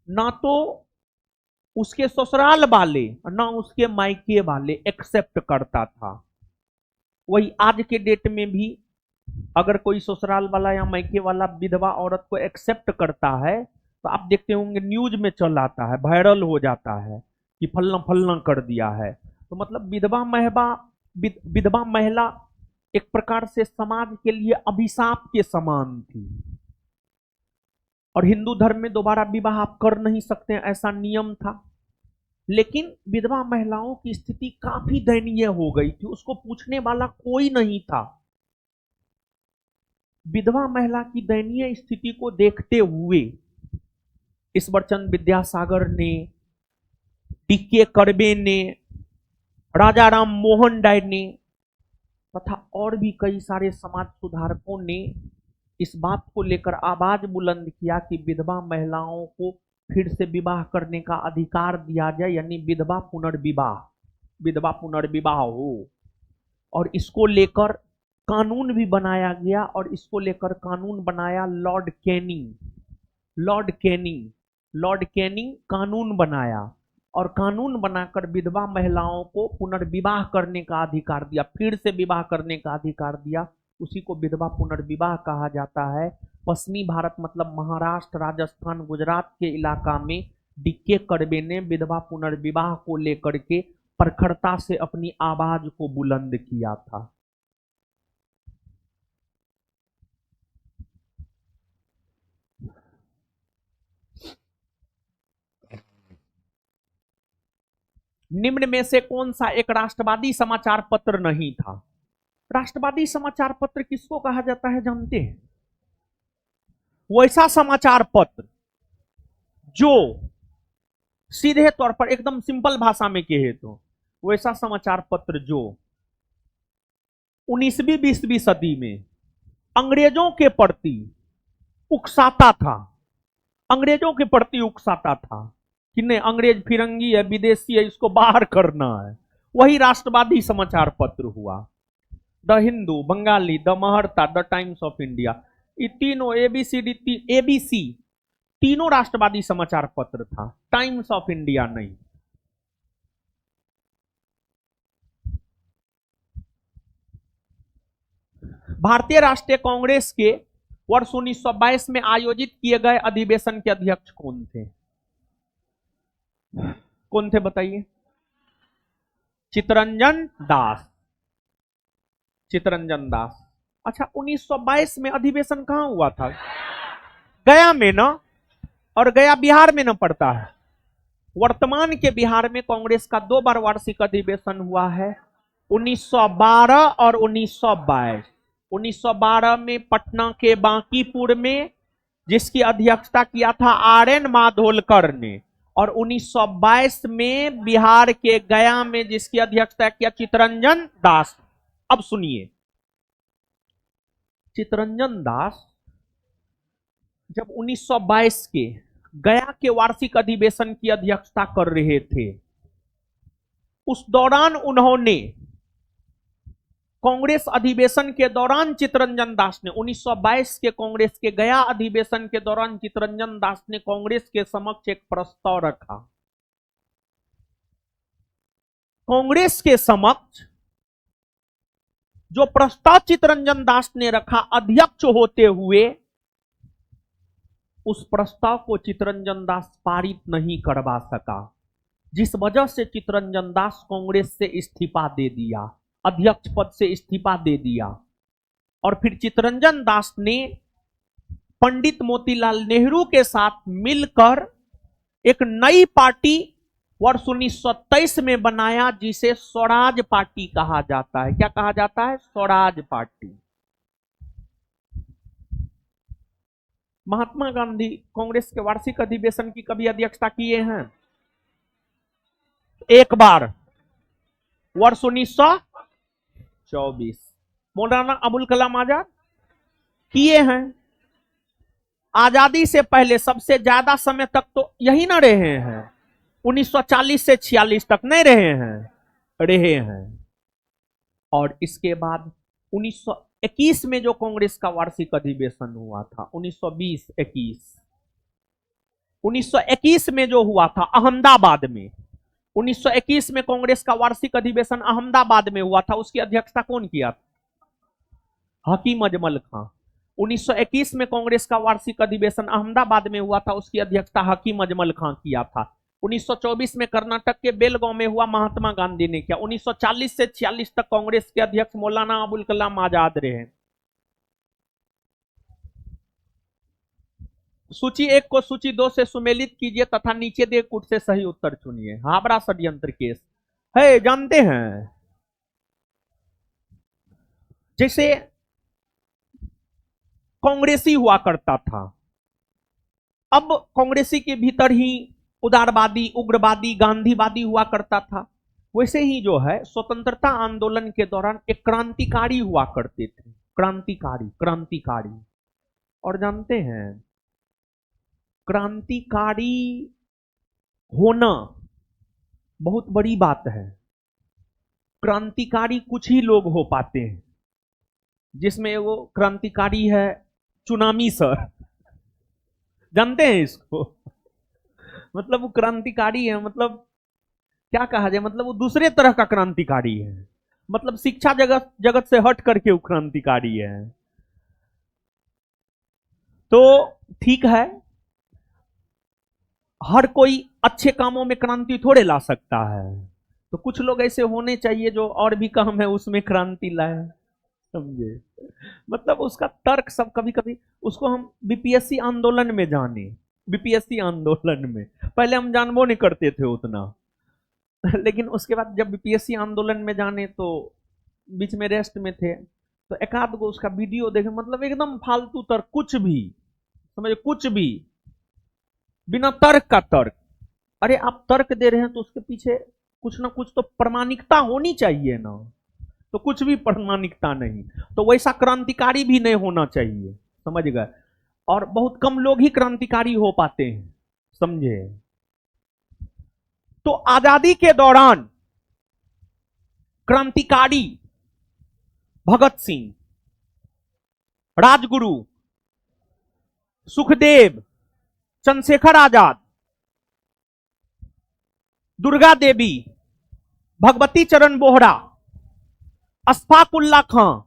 Speaker 1: ना तो उसके ससुराल वाले ना उसके मायके वाले एक्सेप्ट करता था। वही आज के डेट में भी अगर कोई ससुराल वाला या मायके वाला विधवा औरत को एक्सेप्ट करता है तो आप देखते होंगे न्यूज में चल आता है, वायरल हो जाता है कि फलना फलना कर दिया है। तो मतलब विधवा महिला एक प्रकार से समाज के लिए अभिशाप के समान थी। और हिंदू धर्म में दोबारा विवाह आप कर नहीं सकते, ऐसा नियम था। लेकिन विधवा महिलाओं की स्थिति काफी दयनीय हो गई थी, उसको पूछने वाला कोई नहीं था। विधवा महिला की दयनीय स्थिति को देखते हुए ईश्वरचंद विद्यासागर ने, डी.के. कर्वे ने, राजा राम मोहन राय ने तथा और भी कई सारे समाज सुधारकों ने इस बात को लेकर आवाज बुलंद किया कि विधवा महिलाओं को फिर से विवाह करने का अधिकार दिया जाए, यानी विधवा पुनर्विवाह हो। और इसको लेकर कानून भी बनाया गया, और इसको लेकर कानून बनाया लॉर्ड कैनिंग कानून बनाया, और कानून बनाकर विधवा महिलाओं को पुनर्विवाह करने का अधिकार दिया, फिर से विवाह करने का अधिकार दिया। उसी को विधवा पुनर्विवाह कहा जाता है। पश्चिमी भारत मतलब महाराष्ट्र, राजस्थान, गुजरात के इलाका में डी.के. कर्वे ने विधवा पुनर्विवाह को लेकर के प्रखरता से अपनी आवाज को बुलंद किया था। निम्न में से कौन सा एक राष्ट्रवादी समाचार पत्र नहीं था? राष्ट्रवादी समाचार पत्र किसको कहा जाता है जानते हैं? वैसा समाचार पत्र जो सीधे तौर पर एकदम सिंपल भाषा में कहे तो वैसा समाचार पत्र जो 19वीं 20वीं सदी में अंग्रेजों के प्रति उकसाता था कि नहीं, अंग्रेज फिरंगी है, विदेशी है, इसको बाहर करना है। वही राष्ट्रवादी समाचार पत्र हुआ। The Hindu, Bengali, the Mahratta, the Times of India, ये तीनों एबीसी तीनों राष्ट्रवादी समाचार पत्र था, टाइम्स ऑफ इंडिया नहीं। भारतीय राष्ट्रीय कांग्रेस के वर्ष 1922 में आयोजित किए गए अधिवेशन के अध्यक्ष कौन थे? बताइए। चित्तरंजन दास। अच्छा, 1922 में अधिवेशन कहां हुआ था? गया में ना, और गया बिहार में ना पड़ता है। वर्तमान के बिहार में कांग्रेस का 2 बार वार्षिक अधिवेशन हुआ है, 1912 और 1922। 1912 में पटना के बांकीपुर में, जिसकी अध्यक्षता किया था आर.एन. माधोलकर ने, और 1922 में बिहार के गया में जिसकी अध्यक्षता किया चित्तरंजन दास। अब सुनिए, चित्तरंजन दास जब 1922 के गया के वार्षिक अधिवेशन की अध्यक्षता कर रहे थे। उस दौरान उन्होंने कांग्रेस अधिवेशन के दौरान चित्तरंजन दास ने 1922 के कांग्रेस के गया अधिवेशन के दौरान चित्तरंजन दास ने कांग्रेस के समक्ष एक प्रस्ताव रखा। कांग्रेस के समक्ष जो प्रस्ताव चित्तरंजन दास ने रखा, अध्यक्ष होते हुए उस प्रस्ताव को चित्तरंजन दास पारित नहीं करवा सका, जिस वजह से चित्तरंजन दास कांग्रेस से इस्तीफा दे दिया, अध्यक्ष पद से इस्तीफा दे दिया। और फिर चित्तरंजन दास ने पंडित मोतीलाल नेहरू के साथ मिलकर एक नई पार्टी वर्ष 1923 में बनाया, जिसे स्वराज पार्टी कहा जाता है। क्या कहा जाता है? स्वराज पार्टी। महात्मा गांधी कांग्रेस के वार्षिक अधिवेशन की कभी अध्यक्षता किए हैं? एक बार, वर्ष 1924। मौलाना अबुल कलाम आजाद किए हैं। आजादी से पहले सबसे ज्यादा समय तक तो यही ना रहे हैं, 1940 से 46 तक नहीं रहे हैं। और इसके बाद 1921 में जो कांग्रेस का वार्षिक अधिवेशन हुआ था, 1921 में जो हुआ था अहमदाबाद में, 1921 में कांग्रेस का वार्षिक अधिवेशन अहमदाबाद में हुआ था। उसकी अध्यक्षता कौन किया था? हकीम अजमल खां। 1921 में कांग्रेस का वार्षिक अधिवेशन अहमदाबाद में हुआ था, उसकी अध्यक्षता हकीम अजमल खां किया था। 1924 में कर्नाटक के बेलगांव में हुआ, महात्मा गांधी ने किया। 1940 से 46 तक कांग्रेस के अध्यक्ष मौलाना अबुल कलाम आजाद रहे। सूची 1 को सूची 2 से सुमेलित कीजिए तथा नीचे दिए कूट से सही उत्तर चुनिए। हावड़ा षड्यंत्र केस है, जानते हैं। जैसे कांग्रेसी हुआ करता था, अब कांग्रेसी के भीतर ही उदारवादी, उग्रवादी, गांधीवादी हुआ करता था। वैसे ही जो है स्वतंत्रता आंदोलन के दौरान एक क्रांतिकारी हुआ करते थे। क्रांतिकारी। और जानते हैं, क्रांतिकारी होना बहुत बड़ी बात है। क्रांतिकारी कुछ ही लोग हो पाते हैं, जिसमें वो क्रांतिकारी है चुनामी सर। जानते हैं इसको? मतलब वो क्रांतिकारी है, मतलब क्या कहा जाए, मतलब वो दूसरे तरह का क्रांतिकारी है। मतलब शिक्षा जगत से हट करके वो क्रांतिकारी है। तो ठीक है, हर कोई अच्छे कामों में क्रांति थोड़े ला सकता है। तो कुछ लोग ऐसे होने चाहिए जो और भी काम है उसमें क्रांति लाए, समझे? मतलब उसका तर्क सब कभी कभी उसको हम बीपीएससी आंदोलन में जाने। बीपीएससी आंदोलन में पहले हम जानबो नहीं करते थे उतना, लेकिन उसके बाद जब बीपीएससी आंदोलन में जाने तो बीच में रेस्ट में थे तो एक आध गो उसका वीडियो देखे, मतलब एकदम फालतू तर्क, कुछ भी समझे, कुछ भी बिना तर्क का तर्क। अरे आप तर्क दे रहे हैं तो उसके पीछे कुछ ना कुछ तो प्रामाणिकता होनी चाहिए ना, तो कुछ भी प्रामाणिकता नहीं, तो वैसा क्रांतिकारी भी नहीं होना चाहिए, समझ गए? और बहुत कम लोग ही क्रांतिकारी हो पाते हैं, समझे? तो आजादी के दौरान क्रांतिकारी भगत सिंह, राजगुरु, सुखदेव, चंद्रशेखर आजाद, दुर्गा देवी, भगवती चरण बोहरा, अशफाक उल्ला खां,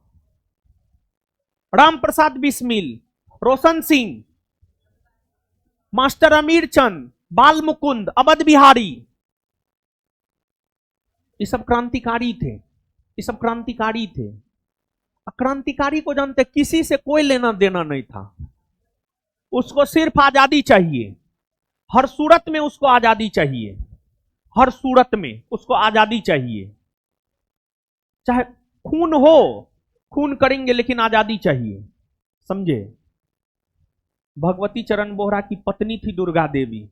Speaker 1: राम प्रसाद बिस्मिल, रोशन सिंह, मास्टर अमीर चंद, बाल मुकुंद, अवध बिहारी, ये सब क्रांतिकारी थे। ये सब क्रांतिकारी थे। क्रांतिकारी को जानते, किसी से कोई लेना देना नहीं था, उसको सिर्फ आजादी चाहिए। हर सूरत में उसको आजादी चाहिए, हर सूरत में उसको आजादी चाहिए। चाहे खून हो, खून करेंगे लेकिन आजादी चाहिए, समझे? भगवती चरण बोहरा की पत्नी थी दुर्गा देवी,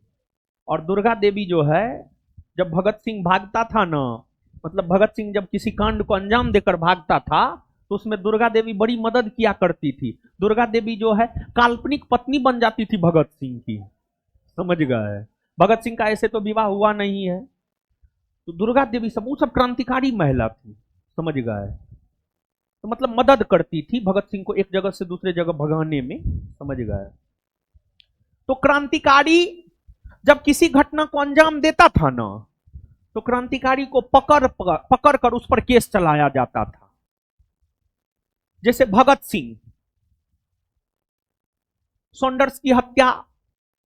Speaker 1: और दुर्गा देवी जो है, जब भगत सिंह भागता था ना, मतलब भगत सिंह जब किसी कांड को अंजाम देकर भागता था तो उसमें दुर्गा देवी बड़ी मदद किया करती थी। दुर्गा देवी जो है काल्पनिक पत्नी बन जाती थी भगत सिंह की, समझ गए। भगत सिंह का ऐसे तो विवाह हुआ नहीं है। तो दुर्गा देवी सब वो सब क्रांतिकारी महिला थी, समझ गए। तो मतलब मदद करती थी भगत सिंह को एक जगह से दूसरे जगह भगाने में, समझ गए। तो क्रांतिकारी जब किसी घटना को अंजाम देता था ना, तो क्रांतिकारी को पकड़ कर उस पर केस चलाया जाता था। जैसे भगत सिंह सॉन्डर्स की हत्या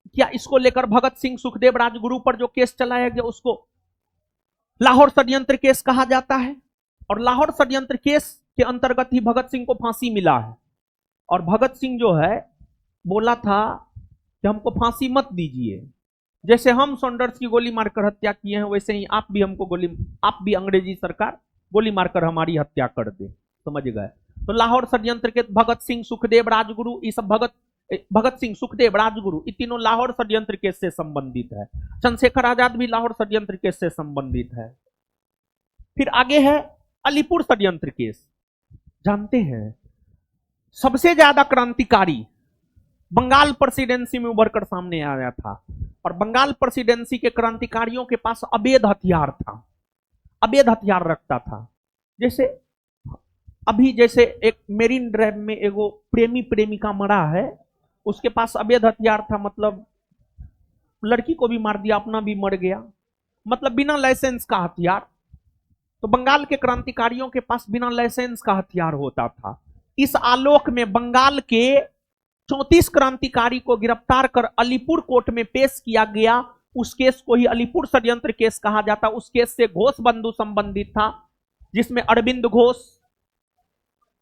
Speaker 1: किया, इसको लेकर भगत सिंह सुखदेव राजगुरु पर जो केस चलाया गया उसको लाहौर षड्यंत्र केस कहा जाता है। और लाहौर षड्यंत्र केस के अंतर्गत ही भगत सिंह को फांसी मिला है। और भगत सिंह जो है बोला था कि हमको फांसी मत दीजिए, जैसे हम सॉन्डर्स की गोली मारकर हत्या किए हैं वैसे ही आप भी हमको आप भी अंग्रेजी सरकार गोली मारकर हमारी हत्या कर दे, समझ गए। तो लाहौर षड्यंत्र के भगत सिंह सुखदेव राजगुरु ये सब भगत सिंह सुखदेव राजगुरु ये तीनों लाहौर षड्यंत्र केस से संबंधित है। चंद्रशेखर आजाद भी लाहौर षड्यंत्र केस से संबंधित है। फिर आगे है अलीपुर षड्यंत्र केस, जानते हैं सबसे ज्यादा क्रांतिकारी बंगाल प्रेसिडेंसी में उभर कर सामने आया था। और बंगाल प्रेसिडेंसी के क्रांतिकारियों के पास अवैध हथियार था, अवैध हथियार रखता था। जैसे अभी जैसे एक मेरीन ड्राइव में एगो प्रेमी प्रेमिका मरा है, उसके पास अवैध हथियार था, मतलब लड़की को भी मार दिया अपना भी मर गया, मतलब बिना लाइसेंस का हथियार। तो बंगाल के क्रांतिकारियों के पास बिना लाइसेंस का हथियार होता था। इस आलोक में बंगाल के 34 क्रांतिकारी को गिरफ्तार कर अलीपुर कोर्ट में पेश किया गया। उस केस को ही अलीपुर षड्यंत्र केस कहा जाता। उस केस से घोष बंधु संबंधित था, जिसमें अरविंद घोष,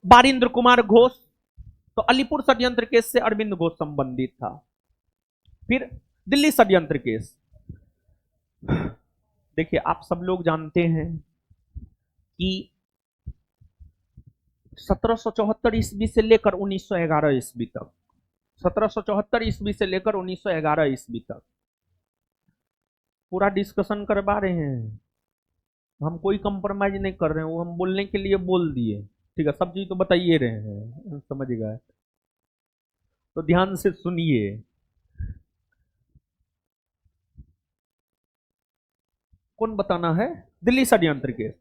Speaker 1: बारिंद्र कुमार घोष। तो अलीपुर षड्यंत्र केस से अरविंद घोष संबंधित था। फिर दिल्ली षड्यंत्र केस, देखिए आप सब लोग जानते हैं कि 1774 ईस्वी से लेकर 1911 ईस्वी तक, 1774 ईस्वी से लेकर 1911 ईस्वी तक पूरा डिस्कशन करवा रहे हैं हम, कोई कंप्रोमाइज नहीं कर रहे हैं। वो हम बोलने के लिए बोल दिए, ठीक है, सब चीज तो बताइए रहे हैं, समझ गए। तो ध्यान से सुनिए। कौन बताना है? दिल्ली षड्यंत्र केस।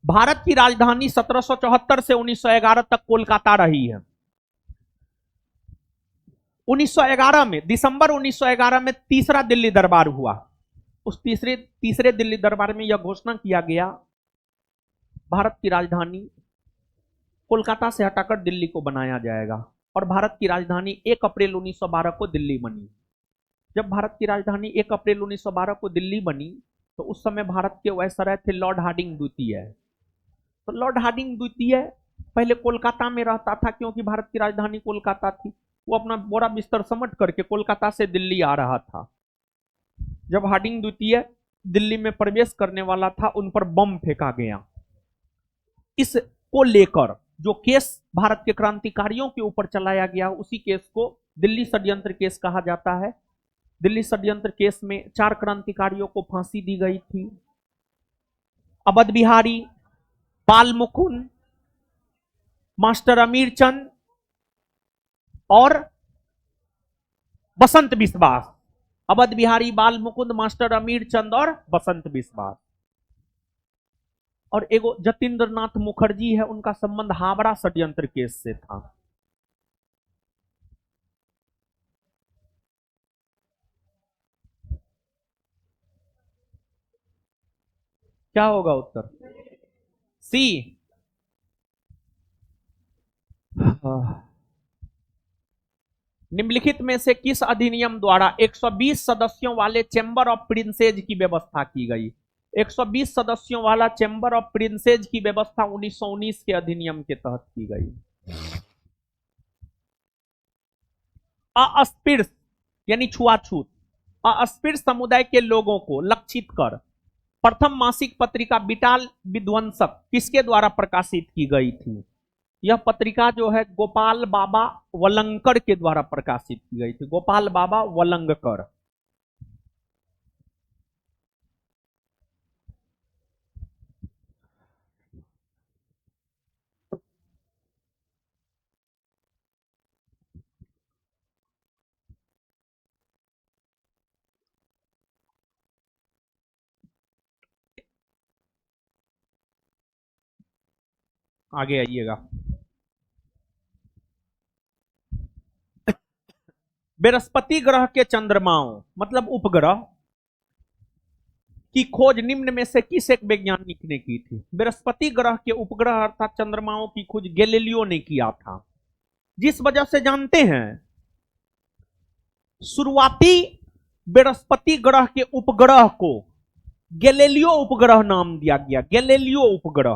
Speaker 1: भारत की राजधानी 1774 से 1911 तक कोलकाता रही है। 1911 में, दिसंबर 1911 में तीसरा दिल्ली दरबार हुआ। उस तीसरे दिल्ली दरबार में यह घोषणा किया गया भारत की राजधानी कोलकाता से हटाकर दिल्ली को बनाया जाएगा। और भारत की राजधानी 1 अप्रैल 1912 को दिल्ली बनी। जब भारत की राजधानी 1 अप्रैल 1912 को दिल्ली बनी, तो उस समय भारत के वायसराय थे लॉर्ड हार्डिंग द्वितीय। तो लॉर्ड हार्डिंग द्वितीय पहले कोलकाता में रहता था, क्योंकि भारत की राजधानी कोलकाता थी। वो अपना बोरा बिस्तर समेट करके कोलकाता से दिल्ली आ रहा था। जब हार्डिंग द्वितीय दिल्ली में प्रवेश करने वाला था, उन पर बम फेंका गया। इसको लेकर जो केस भारत के क्रांतिकारियों के ऊपर चलाया गया, उसी केस को दिल्ली षड्यंत्र केस कहा जाता है। दिल्ली षड्यंत्र केस में 4 क्रांतिकारियों को फांसी दी गई थी। अवध बिहारी, बाल मुकुंद, मास्टर अमीर चंद और बसंत बिस्वास। अवध बिहारी, बाल मुकुंद, मास्टर अमीर चंद और बसंत बिस्वास। और एगो जतिंद्र नाथ मुखर्जी है, उनका संबंध हावड़ा षड्यंत्र केस से था। क्या होगा उत्तर? सी। निम्नलिखित में से किस अधिनियम द्वारा 120 सदस्यों वाले चैम्बर ऑफ प्रिंसेज की व्यवस्था की गई? 120 सदस्यों वाला चैम्बर ऑफ प्रिंसेज की व्यवस्था 1919 के अधिनियम के तहत की गई। अस्पृश्य यानी छुआछूत, अस्पृश्य समुदाय के लोगों को लक्षित कर प्रथम मासिक पत्रिका बिटाल विध्वंसक किसके द्वारा प्रकाशित की गई थी? यह पत्रिका जो है गोपाल बाबा वलंकर के द्वारा प्रकाशित की गई थी। गोपाल बाबा वलंकर। आगे आइएगा। बृहस्पति ग्रह के चंद्रमाओं मतलब उपग्रह की खोज निम्न में से किस एक वैज्ञानिक ने की थी? बृहस्पति ग्रह के उपग्रह अर्थात चंद्रमाओं की खोज गैलीलियो ने किया था, जिस वजह से जानते हैं शुरुआती बृहस्पति ग्रह के उपग्रह को गैलीलियो उपग्रह नाम दिया गया। गैलीलियो उपग्रह,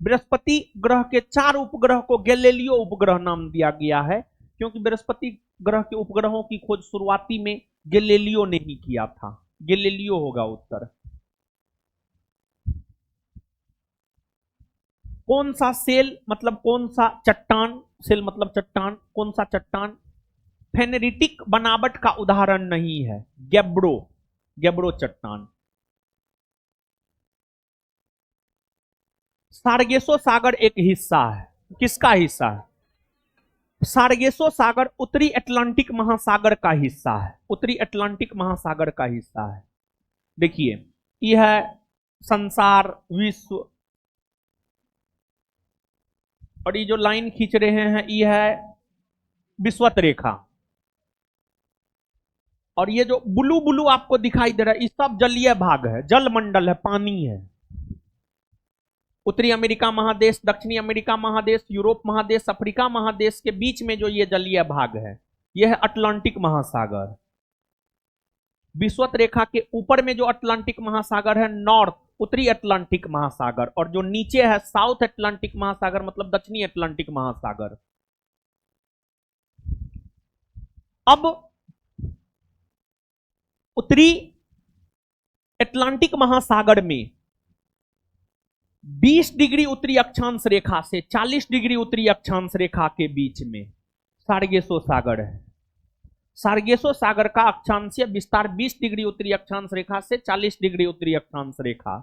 Speaker 1: बृहस्पति ग्रह के 4 उपग्रह को गैलीलियो उपग्रह नाम दिया गया है, क्योंकि बृहस्पति ग्रह के उपग्रहों की खोज शुरुआती में गैलीलियो ने ही किया था। गैलीलियो होगा उत्तर। कौन सा सेल मतलब कौन सा चट्टान, सेल मतलब चट्टान, कौन सा चट्टान फेनेरिटिक बनावट का उदाहरण नहीं है? गैब्रो, गैब्रो चट्टान। सारगेसो सागर एक हिस्सा है, किसका हिस्सा है? सारगेसो सागर उत्तरी अटलांटिक महासागर का हिस्सा है, उत्तरी अटलांटिक महासागर का हिस्सा है। देखिए यह है संसार, विश्व, और ये जो लाइन खींच रहे हैं यह है विषुवत रेखा, और ये जो ब्लू ब्लू आपको दिखाई दे रहा है ये सब जलीय भाग है, जल मंडल है, पानी है। उत्तरी अमेरिका महादेश, दक्षिणी अमेरिका महादेश, यूरोप महादेश, अफ्रीका महादेश के बीच में जो ये जलीय भाग है यह है अटलांटिक महासागर। विषुवत रेखा के ऊपर में जो अटलांटिक महासागर है नॉर्थ, उत्तरी अटलांटिक महासागर, और जो नीचे है साउथ अटलांटिक महासागर मतलब दक्षिणी अटलांटिक महासागर। अब उत्तरी अटलांटिक महासागर में 20 डिग्री उत्तरी अक्षांश रेखा से 40 डिग्री उत्तरी अक्षांश रेखा के बीच में सारगेसो सागर है। सारगेसो सागर का अक्षांशीय विस्तार 20 डिग्री उत्तरी अक्षांश रेखा से 40 डिग्री उत्तरी अक्षांश रेखा,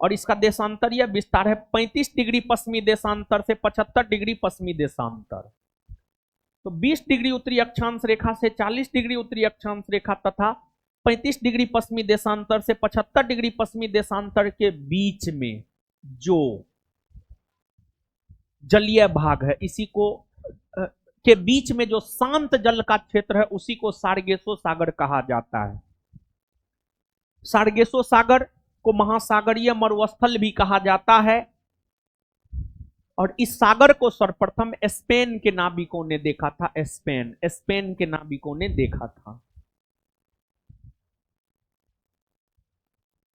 Speaker 1: और इसका देशांतरीय विस्तार है 35 डिग्री पश्चिमी देशांतर से 75 डिग्री पश्चिमी देशांतर। तो 20 डिग्री उत्तरी अक्षांश रेखा से 40 डिग्री उत्तरी अक्षांश रेखा तथा 35 डिग्री पश्चिमी देशांतर से 75 डिग्री पश्चिमी देशांतर के बीच में जो जलीय भाग है, इसी को के बीच में जो शांत जल का क्षेत्र है उसी को सारगेसो सागर कहा जाता है। सारगेसो सागर को महासागरीय मरुस्थल भी कहा जाता है, और इस सागर को सर्वप्रथम स्पेन के नाविकों ने देखा था। स्पेन के नाविकों ने देखा था।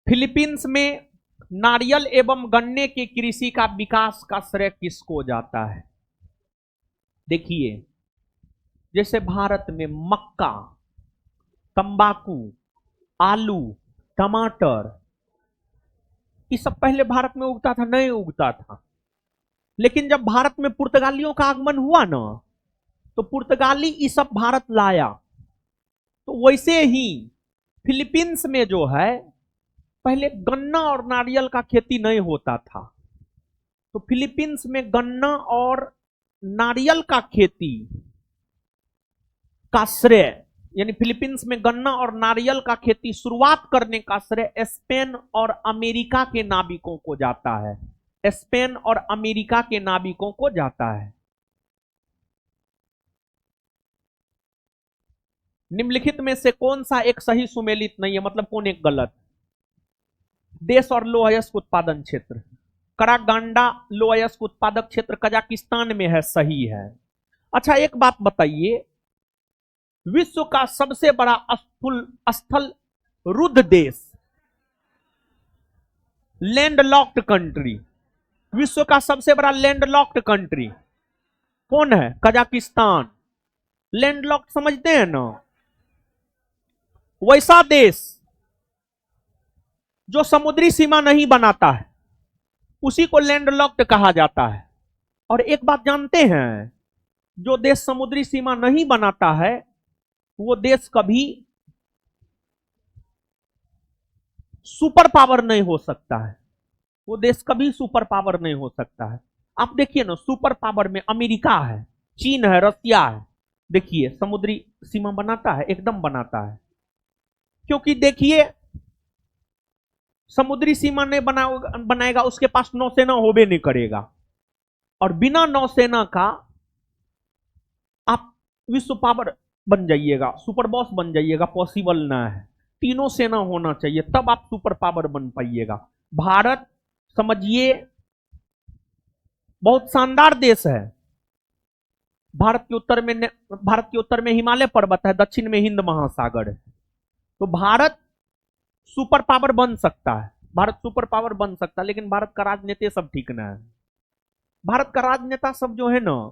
Speaker 1: फिलीपींस में नारियल एवं गन्ने की कृषि का विकास का श्रेय किसको जाता है? देखिए जैसे भारत में मक्का, तंबाकू, आलू, टमाटर, ये सब पहले भारत में उगता था, नहीं उगता था। लेकिन जब भारत में पुर्तगालियों का आगमन हुआ ना, तो पुर्तगाली ये सब भारत लाया। तो वैसे ही फिलीपींस में जो है पहले गन्ना और नारियल का खेती नहीं होता था, तो फिलीपींस में गन्ना और नारियल का खेती का श्रेय, यानी फिलीपींस में गन्ना और नारियल का खेती शुरुआत करने का श्रेय स्पेन और अमेरिका के नाविकों को जाता है। स्पेन और अमेरिका के नाविकों को जाता है। निम्नलिखित में से कौन सा एक सही सुमेलित नहीं है, मतलब कौन एक गलत? देश और लौह अयस्क उत्पादन क्षेत्र, करागांडा लौह अयस्क उत्पादक क्षेत्र कजाकिस्तान में है, सही है। अच्छा एक बात बताइए, विश्व का सबसे बड़ा स्थल रुद्ध देश, लैंडलॉक्ड कंट्री, विश्व का सबसे बड़ा लैंडलॉक्ड कंट्री कौन है? कजाकिस्तान। लैंडलॉक्ड समझते हैं ना? वैसा देश जो समुद्री सीमा नहीं बनाता है उसी को लैंडलॉक्ड कहा जाता है। और एक बात जानते हैं, जो देश समुद्री सीमा नहीं बनाता है वो देश कभी सुपर पावर नहीं हो सकता है, वो देश कभी सुपर पावर नहीं हो सकता है। आप देखिए ना, सुपर पावर में अमेरिका है, चीन है, रसिया है, देखिए समुद्री सीमा बनाता है? एकदम बनाता है। क्योंकि देखिए समुद्री सीमा नहीं बनाएगा उसके पास नौसेना होबे नहीं करेगा, और बिना नौसेना का आप विश्व पावर बन जाइएगा, सुपर बॉस बन जाइएगा, पॉसिबल ना है। तीनों सेना होना चाहिए, तब आप सुपर पावर बन पाइएगा। भारत समझिए बहुत शानदार देश है। भारत के उत्तर में हिमालय पर्वत है, दक्षिण में हिंद महासागर है। तो भारत सुपर पावर बन सकता है, भारत सुपर पावर बन सकता है, लेकिन भारत का राजनीति सब ठीक ना है। भारत का राजनेता सब जो है ना,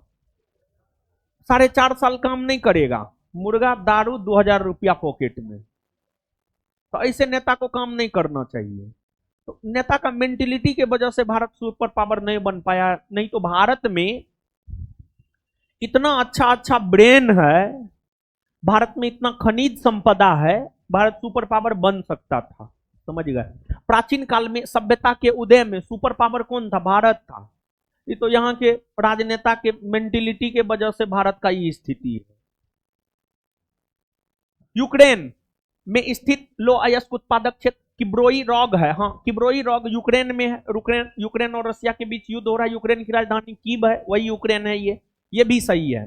Speaker 1: 4.5 साल काम नहीं करेगा, मुर्गा दारू 2,000 रुपया पॉकेट में। तो ऐसे नेता को काम नहीं करना चाहिए। तो नेता का मेंटेलिटी के वजह से भारत सुपर पावर नहीं बन पाया। नहीं तो भारत में इतना अच्छा अच्छा ब्रेन है, भारत में इतना खनिज संपदा है, भारत सुपर पावर बन सकता था। समझ गए? प्राचीन काल में सभ्यता के उदय में सुपर पावर कौन था? भारत था। ये तो यहाँ के राजनेता के मेंटेलिटी के वजह से भारत का ये स्थिति है। यूक्रेन में स्थित लो अयस्क उत्पादक क्षेत्र किब्रोई रॉग है। हाँ, किब्रोई रॉग यूक्रेन में है। यूक्रेन और रशिया के बीच युद्ध हो रहा है। यूक्रेन की राजधानी कीव है, वही यूक्रेन है। ये भी सही है।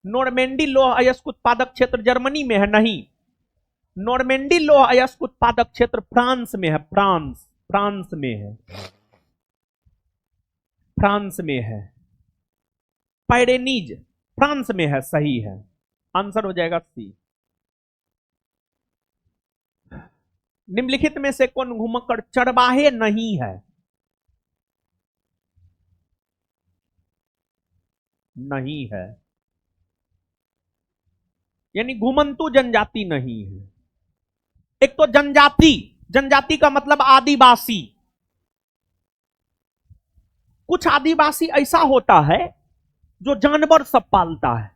Speaker 1: नॉर्मेंडी लोह अयस्क उत्पादक क्षेत्र जर्मनी में है? नहीं, नॉर्मेंडी लोह अयस्क उत्पादक क्षेत्र फ्रांस में है। फ्रांस में है, फ्रांस में है। पायरेनीज फ्रांस में है, सही है। आंसर हो जाएगा सी। निम्नलिखित में से कौन घुमक्कड़ चरवाहे नहीं है? नहीं है, यानी घुमंतु जनजाति नहीं है। एक तो जनजाति का मतलब आदिवासी। कुछ आदिवासी ऐसा होता है जो जानवर सब पालता है।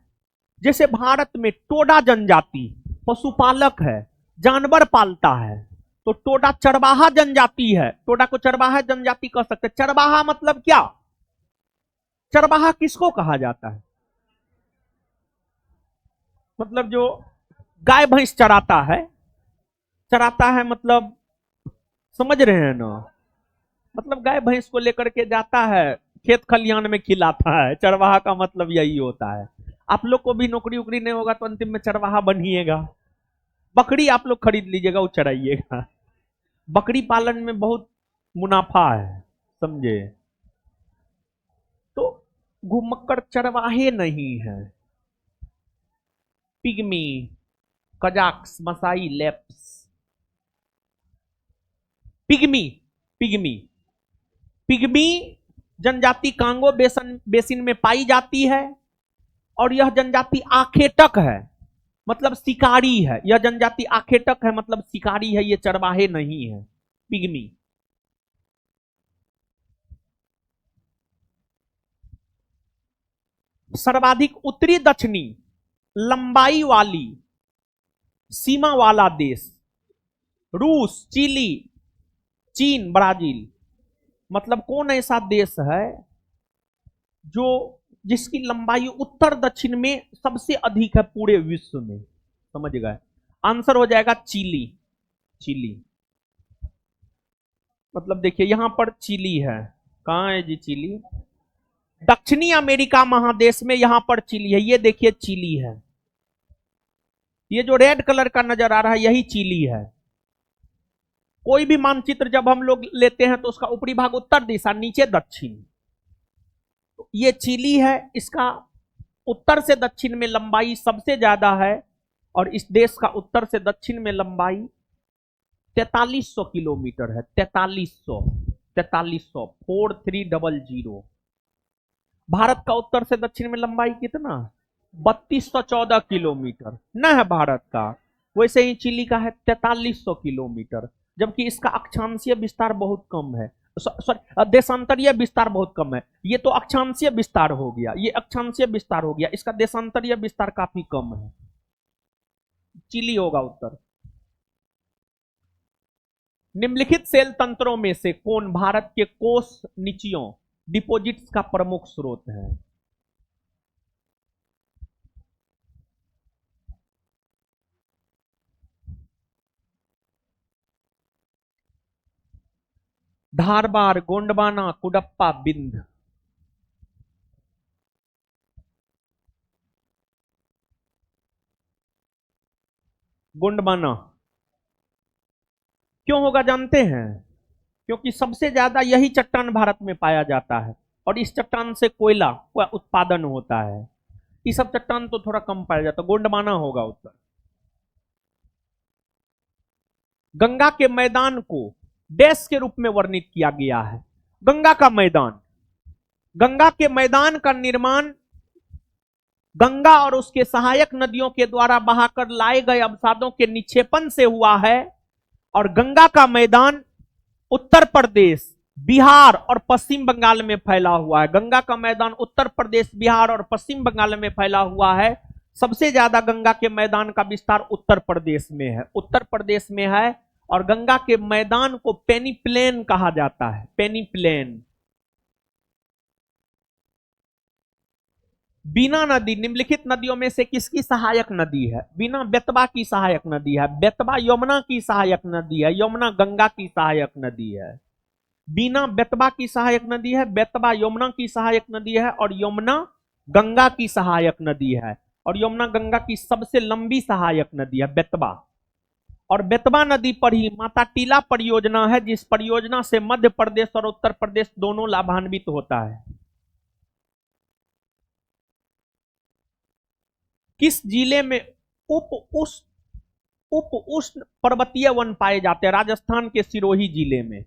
Speaker 1: जैसे भारत में टोडा जनजाति पशुपालक है, जानवर पालता है। तो टोडा चरवाहा जनजाति है। टोडा को चरवाहा जनजाति कह सकते हैं। चरवाहा मतलब क्या? चरवाहा किसको कहा जाता है? मतलब जो गाय भैंस चराता है, मतलब समझ रहे हैं ना? मतलब गाय भैंस को लेकर के जाता है, खेत खलियान में खिलाता है। चरवाहा का मतलब यही होता है। आप लोग को भी नौकरी उकरी नहीं होगा तो अंतिम में चरवाहा बनिएगा। बकरी आप लोग खरीद लीजिएगा, वो चराइएगा। बकरी पालन में बहुत मुनाफा है, समझे? तो घुमक्कड़ चरवाहे नहीं है। Pygmy, Kazakhs, Masai, Lapps. Pygmy pygmy pygmy जनजाति कांगो बेसिन में पाई जाती है। और यह जनजाति आखेटक है, मतलब शिकारी है। यह जनजाति आखेटक है, मतलब शिकारी है। ये चरवाहे नहीं है, पिग्मी। सर्वाधिक उत्तरी दक्षिणी लंबाई वाली सीमा वाला देश रूस, चिली, चीन, ब्राजील। मतलब कौन ऐसा देश है जो जिसकी लंबाई उत्तर दक्षिण में सबसे अधिक है पूरे विश्व में? समझ गए? आंसर हो जाएगा चिली। चिली मतलब देखिए यहां पर चिली है। कहां है जी चिली? दक्षिणी अमेरिका महादेश में यहां पर चिली है। ये देखिए चिली है। ये जो रेड कलर का नजर आ रहा है यही चिली है। कोई भी मानचित्र जब हम लोग लेते हैं तो उसका ऊपरी भाग उत्तर दिशा, नीचे दक्षिण। तो ये चिली है। इसका उत्तर से दक्षिण में लंबाई सबसे ज्यादा है। और इस देश का उत्तर से दक्षिण में लंबाई 4300 किलोमीटर है। 4300, 4300। भारत का उत्तर से दक्षिण में लंबाई कितना? 3214 किलोमीटर न है भारत का। वैसे ही चिली का है 4300 किलोमीटर। जबकि इसका अक्षांशीय विस्तार बहुत कम है। सॉरी, देशांतरीय विस्तार बहुत कम है। ये तो अक्षांशीय विस्तार हो गया, ये अक्षांशीय विस्तार हो गया। इसका देशांतरीय विस्तार काफी कम है। चिली होगा उत्तर। निम्नलिखित सेल तंत्रों में से कौन भारत के कोष नीचियों डिपॉजिट्स का प्रमुख स्रोत है? धारबार, गोंडवाना, कुडप्पा, बिंद। गोंडवाना। क्यों होगा जानते हैं? क्योंकि सबसे ज्यादा यही चट्टान भारत में पाया जाता है और इस चट्टान से कोयला का उत्पादन होता है। ये सब चट्टान तो थोड़ा कम पाया जाता है, गोंडवाना होगा उत्तर। गंगा के मैदान को डैश के रूप में वर्णित किया गया है। गंगा का मैदान, गंगा के मैदान का निर्माण गंगा और उसके सहायक नदियों के द्वारा बहाकर लाए गए अवसादों के निक्षेपण से हुआ है। और गंगा का मैदान उत्तर प्रदेश, बिहार और पश्चिम बंगाल में फैला हुआ है। गंगा का मैदान उत्तर प्रदेश, बिहार और पश्चिम बंगाल में फैला हुआ है। सबसे ज्यादा गंगा के मैदान का विस्तार उत्तर प्रदेश में है, उत्तर प्रदेश में है। और गंगा के मैदान को पेनीप्लेन कहा जाता है, पेनीप्लेन। बीना नदी निम्नलिखित नदियों में से किसकी सहायक नदी है? बीना बेतवा की सहायक नदी है, बेतवा यमुना की सहायक नदी है, यमुना गंगा की सहायक नदी है। बीना बेतवा की सहायक नदी है, बेतवा यमुना की सहायक नदी है और यमुना गंगा की सहायक नदी है। और यमुना गंगा की सबसे लंबी सहायक नदी है बेतवा। और बेतवा नदी पर ही माता टीला परियोजना है, जिस परियोजना से मध्य प्रदेश और उत्तर प्रदेश दोनों लाभान्वित होता है। किस जिले में उप उष्ण पर्वतीय वन पाए जाते हैं? राजस्थान के सिरोही जिले में।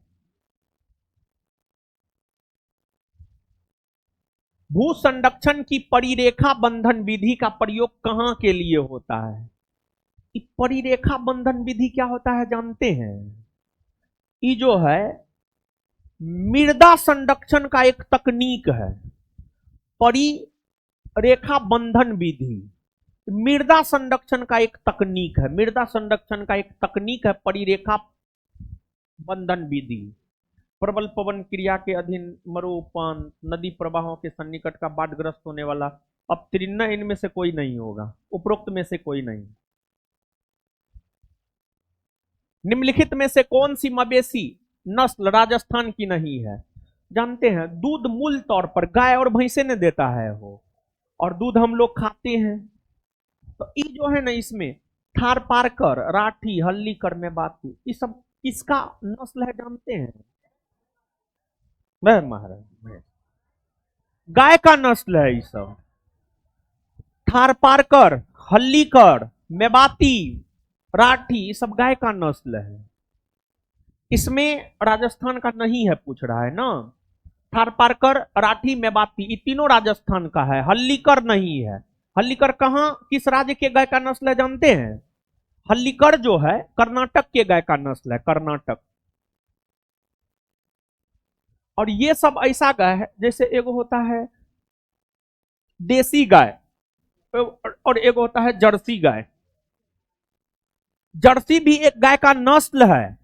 Speaker 1: भू संरक्षण की परिरेखा बंधन विधि का प्रयोग कहां के लिए होता है? परिरेखा बंधन विधि क्या होता है जानते हैं? ये जो है मृदा संरक्षण का एक तकनीक है, परिरेखा बंधन विधि। मृदा संरक्षण का एक तकनीक है, मृदा संरक्षण का एक तकनीक है परिरेखा बंधन विधि। प्रबल पवन क्रिया के अधीन मरुउपवन नदी प्रवाहों के सन्निकट का बाढ़ग्रस्त होने वाला। अब त्रिन्ना इनमें से कोई नहीं होगा, उपरोक्त में से कोई नहीं। निम्नलिखित में से कौन सी मवेशी नस्ल राजस्थान की नहीं है? जानते हैं, दूध मूल तौर पर गाय और भैंसे ने देता है वो, और दूध हम लोग खाते हैं। तो ये जो है ना, इसमें थार पारकर, राठी, हल्लीकर, मेवाती, ये सब किसका नस्ल है जानते हैं? वह महाराज गाय का नस्ल है। ये सब थार पारकर, हल्लीकर, मेवाती, राठी, ये सब गाय का नस्ल है। इसमें राजस्थान का नहीं है, पूछ रहा है ना। थार पारकर, राठी, मेवाती, ये तीनों राजस्थान का है, हल्लीकर नहीं है। हल्लीकर कहां, किस राज्य के गाय का नस्ल है जानते हैं? हल्लीकर जो है कर्नाटक के गाय का नस्ल है, कर्नाटक। और ये सब ऐसा गाय है, जैसे एक होता है देसी गाय और एक होता है जर्सी गाय। जर्सी भी एक गाय का नस्ल है,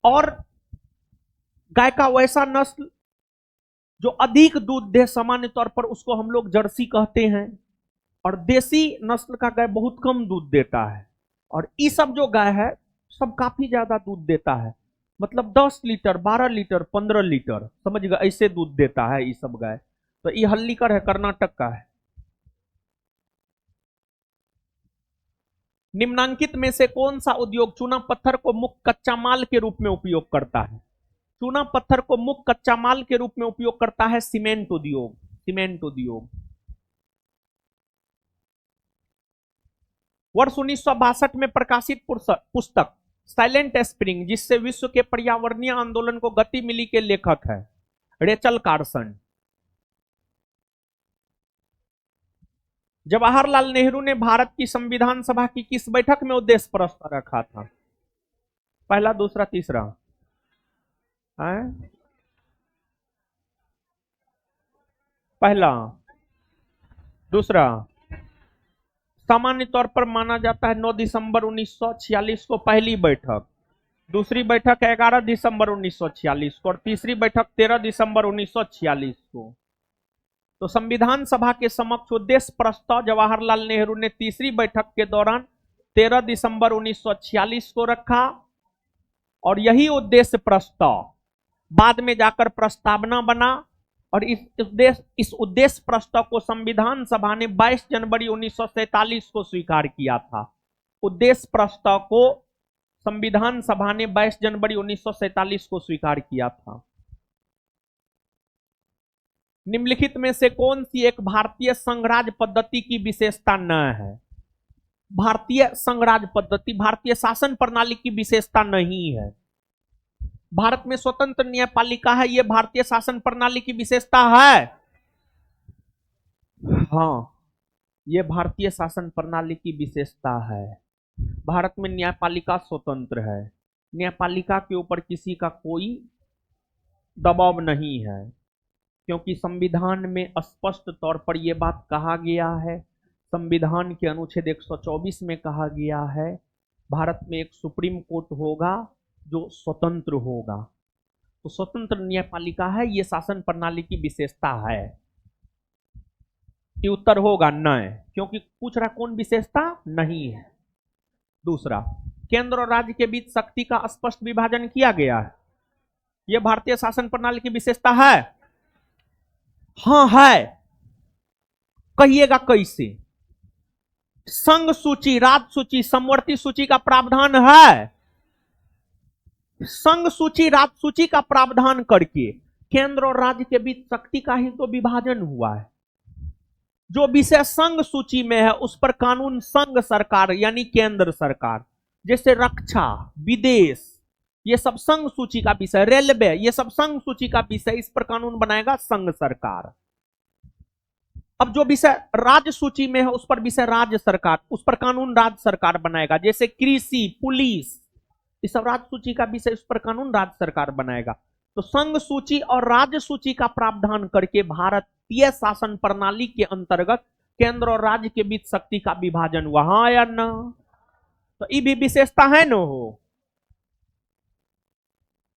Speaker 1: और गाय का वैसा नस्ल जो अधिक दूध दे, सामान्य तौर पर उसको हम लोग जर्सी कहते हैं। और देसी नस्ल का गाय बहुत कम दूध देता है। और ये सब जो गाय है सब काफी ज्यादा दूध देता है, मतलब 10 लीटर, 12 लीटर, 15 लीटर, समझ गए, ऐसे दूध देता है ये सब गाय। तो ये हल्लीकर है, कर्नाटक का है। निम्नांकित में से कौन सा उद्योग चूना पत्थर को मुख्य कच्चा माल के रूप में उपयोग करता है? चूना पत्थर को मुख्य कच्चा माल के रूप में उपयोग करता है सीमेंट उद्योग, सीमेंट उद्योग। वर्ष 1962 में प्रकाशित पुस्तक साइलेंट स्प्रिंग, जिससे विश्व के पर्यावरणीय आंदोलन को गति मिली, के लेखक है रेचल कार्सन। जवाहरलाल नेहरू ने भारत की संविधान सभा की किस बैठक में उद्देश्य प्रस्ताव रखा था? पहला, दूसरा, तीसरा है? पहला, दूसरा। सामान्य तौर पर माना जाता है 9 दिसंबर 1946 को पहली बैठक, दूसरी बैठक 11 दिसंबर 1946 को, और तीसरी बैठक 13 दिसंबर 1946 को। तो संविधान सभा के समक्ष उद्देश्य प्रस्ताव जवाहरलाल नेहरू ने तीसरी बैठक के दौरान 13 दिसंबर 1946 को रखा, और यही उद्देश्य प्रस्ताव बाद में जाकर प्रस्तावना बना, और इस उद्देश्य प्रस्ताव को संविधान सभा ने 22 जनवरी 1947 को स्वीकार किया था। उद्देश्य प्रस्ताव को संविधान सभा ने 22 जनवरी 1947 को स्वीकार किया था। निम्नलिखित में से कौन सी एक भारतीय संघराज पद्धति की विशेषता न है? भारतीय संघराज पद्धति भारतीय शासन प्रणाली की विशेषता नहीं है। भारत में स्वतंत्र न्यायपालिका है, यह भारतीय शासन प्रणाली की विशेषता है। हाँ, यह भारतीय शासन प्रणाली की विशेषता है। भारत में न्यायपालिका स्वतंत्र है, न्यायपालिका के ऊपर किसी का कोई दबाव नहीं है, क्योंकि संविधान में स्पष्ट तौर पर यह बात कहा गया है। संविधान के अनुच्छेद 124 में कहा गया है भारत में एक सुप्रीम कोर्ट होगा जो स्वतंत्र होगा। तो स्वतंत्र न्यायपालिका है, यह शासन प्रणाली की विशेषता है। ये उत्तर होगा नहीं, क्योंकि पूछ रहा कौन विशेषता नहीं है। दूसरा, केंद्र और राज्य के बीच शक्ति का स्पष्ट विभाजन किया गया है, यह भारतीय शासन प्रणाली की विशेषता है। हाँ है, कहिएगा कैसे? संघ सूची, राज्य सूची, समवर्ती सूची का प्रावधान है। संघ सूची, राज्य सूची का प्रावधान करके केंद्र और राज्य के बीच शक्ति का ही तो विभाजन हुआ है। जो विषय संघ सूची में है उस पर कानून संघ सरकार यानी केंद्र सरकार, जैसे रक्षा, विदेश, ये सब संघ सूची का विषय, रेलवे, ये सब संघ सूची का विषय, इस पर कानून बनाएगा संघ सरकार। अब जो विषय राज्य सूची में है उस पर विषय राज्य सरकार, उस पर कानून राज्य सरकार बनाएगा, जैसे कृषि, पुलिस, ये सब राज्य सूची का विषय, उस पर कानून राज्य सरकार बनाएगा। तो संघ सूची और राज्य सूची का प्रावधान करके भारतीय शासन प्रणाली के अंतर्गत केंद्र और राज्य के बीच शक्ति का विभाजन हुआ। हाँ या ना? तो ये भी विशेषता है न हो।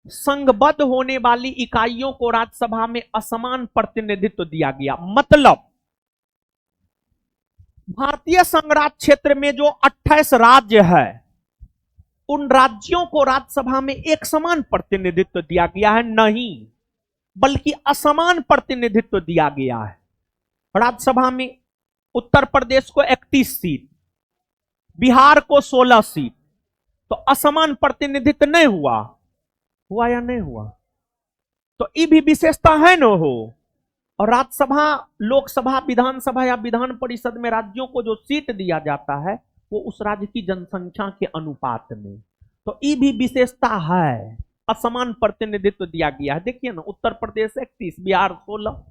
Speaker 1: संघबद्ध होने वाली इकाइयों को राज्यसभा में असमान प्रतिनिधित्व दिया गया। मतलब भारतीय संघराज क्षेत्र में जो 28 राज्य है उन राज्यों को राज्यसभा में एक समान प्रतिनिधित्व दिया गया है, नहीं बल्कि असमान प्रतिनिधित्व दिया गया है। राज्यसभा में उत्तर प्रदेश को 31 सीट, बिहार को 16 सीट, तो असमान प्रतिनिधित्व नहीं हुआ? हुआ या नहीं हुआ? तो ये भी विशेषता है न हो। और राज्यसभा, लोकसभा, विधानसभा या विधान परिषद में राज्यों को जो सीट दिया जाता है वो उस राज्य की जनसंख्या के अनुपात में, तो ये भी विशेषता है। असमान प्रतिनिधित्व दिया गया है। देखिए ना, उत्तर प्रदेश 31, बिहार 16।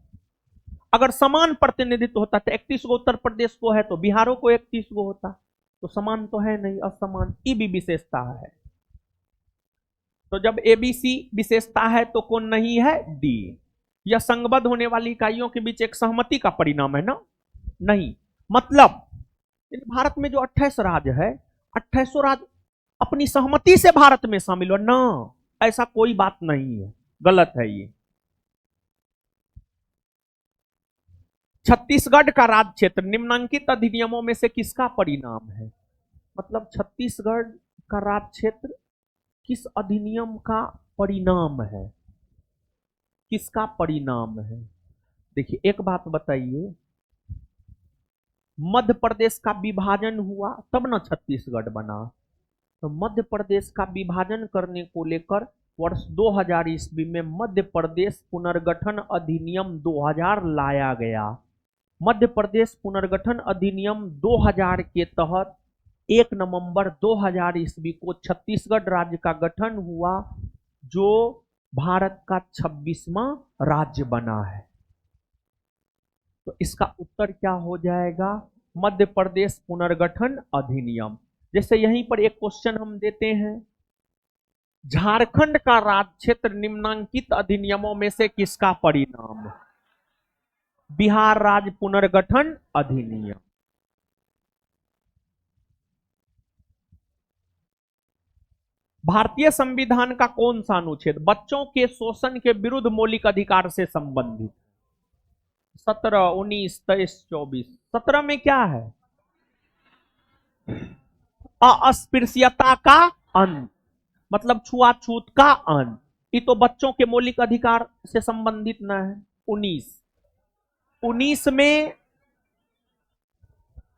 Speaker 1: अगर समान प्रतिनिधित्व होता तो 31 को उत्तर प्रदेश को है तो बिहारों को 31 को होता, तो समान तो है नहीं, असमान। ये भी विशेषता है। तो जब एबीसी विशेषता है तो कौन नहीं है? डी। यह संघबद्ध होने वाली इकाइयों के बीच एक सहमति का परिणाम है ना? नहीं। मतलब भारत में जो 28 राज्य है, 28 राज्य अपनी सहमति से भारत में शामिल हो ना, ऐसा कोई बात नहीं है, गलत है ये। छत्तीसगढ़ का राज्य क्षेत्र निम्नांकित अधिनियमों में से किसका परिणाम है? मतलब छत्तीसगढ़ का राज्य क्षेत्र किस अधिनियम का परिणाम है? किसका परिणाम है? देखिए, एक बात बताइए, मध्य प्रदेश का विभाजन हुआ तब ना छत्तीसगढ़ बना। तो मध्य प्रदेश का विभाजन करने को लेकर वर्ष 2000 ईस्वी में मध्य प्रदेश पुनर्गठन अधिनियम 2000 लाया गया। मध्य प्रदेश पुनर्गठन अधिनियम 2000 के तहत 1 नवंबर 2000 ईस्वी को छत्तीसगढ़ राज्य का गठन हुआ, जो भारत का 26वां राज्य बना है। तो इसका उत्तर क्या हो जाएगा? मध्य प्रदेश पुनर्गठन अधिनियम। जैसे यहीं पर एक क्वेश्चन हम देते हैं, झारखंड का राज्य क्षेत्र निम्नांकित अधिनियमों में से किसका परिणाम है? बिहार राज्य पुनर्गठन अधिनियम। भारतीय संविधान का कौन सा अनुच्छेद बच्चों के शोषण के विरुद्ध मौलिक अधिकार से संबंधित? 17, 19, 23, 24। 17 में क्या है? अस्पृश्यता का अंत, मतलब छुआछूत का अंत। ये तो बच्चों के मौलिक अधिकार से संबंधित न है। 19 में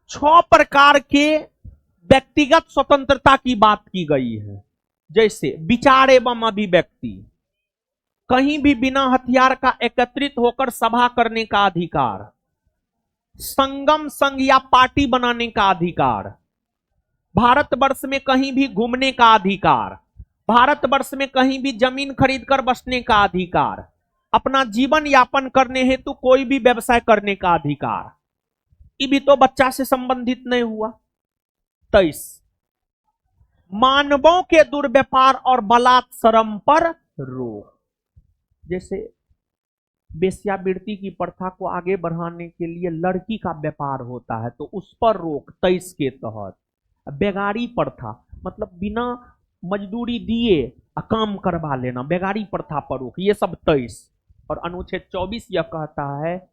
Speaker 1: 6 प्रकार के व्यक्तिगत स्वतंत्रता की बात की गई है, जैसे विचार एवं अभिव्यक्ति, कहीं भी बिना हथियार का एकत्रित होकर सभा करने का अधिकार, संगम संघ या पार्टी बनाने का अधिकार, भारतवर्ष में कहीं भी घूमने का अधिकार, भारतवर्ष में कहीं भी जमीन खरीदकर बसने का अधिकार, अपना जीवन यापन करने हेतु कोई भी व्यवसाय करने का अधिकार। ये भी तो बच्चा से संबंधित नहीं हुआ। 23 मानवों के दुर्व्यापार और बलात्सरम पर रोक, जैसे वेश्यावृत्ति की प्रथा को आगे बढ़ाने के लिए लड़की का व्यापार होता है तो उस पर रोक 23 के तहत। बेगारी प्रथा मतलब बिना मजदूरी दिए काम करवा लेना, बेगारी प्रथा पर रोक, ये सब 23। और अनुच्छेद 24 यह कहता है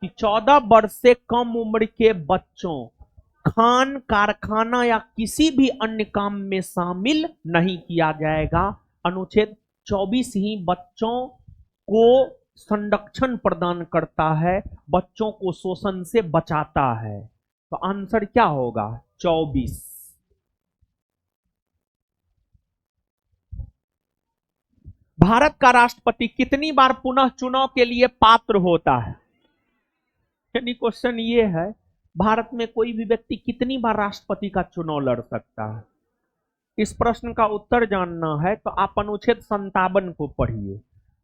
Speaker 1: कि 14 वर्ष से कम उम्र के बच्चों खान, कारखाना या किसी भी अन्य काम में शामिल नहीं किया जाएगा। अनुच्छेद 24 ही बच्चों को संरक्षण प्रदान करता है, बच्चों को शोषण से बचाता है। तो आंसर क्या होगा? 24। भारत का राष्ट्रपति कितनी बार पुनः चुनाव के लिए पात्र होता है? यानी क्वेश्चन ये है, भारत में कोई भी व्यक्ति कितनी बार राष्ट्रपति का चुनाव लड़ सकता है? इस प्रश्न का उत्तर जानना है तो आप अनुच्छेद 57 को पढ़िए।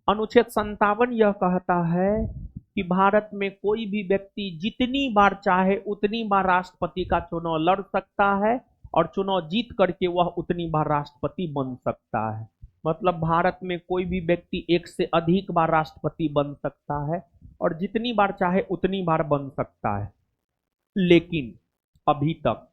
Speaker 1: अनुच्छेद 57 यह कहता है कि भारत में कोई भी व्यक्ति जितनी बार चाहे उतनी बार राष्ट्रपति का चुनाव लड़ सकता है और चुनाव जीत करके वह उतनी बार राष्ट्रपति बन सकता है। मतलब भारत में कोई भी व्यक्ति एक से अधिक बार राष्ट्रपति बन सकता है और जितनी बार चाहे उतनी बार बन सकता है। लेकिन अभी तक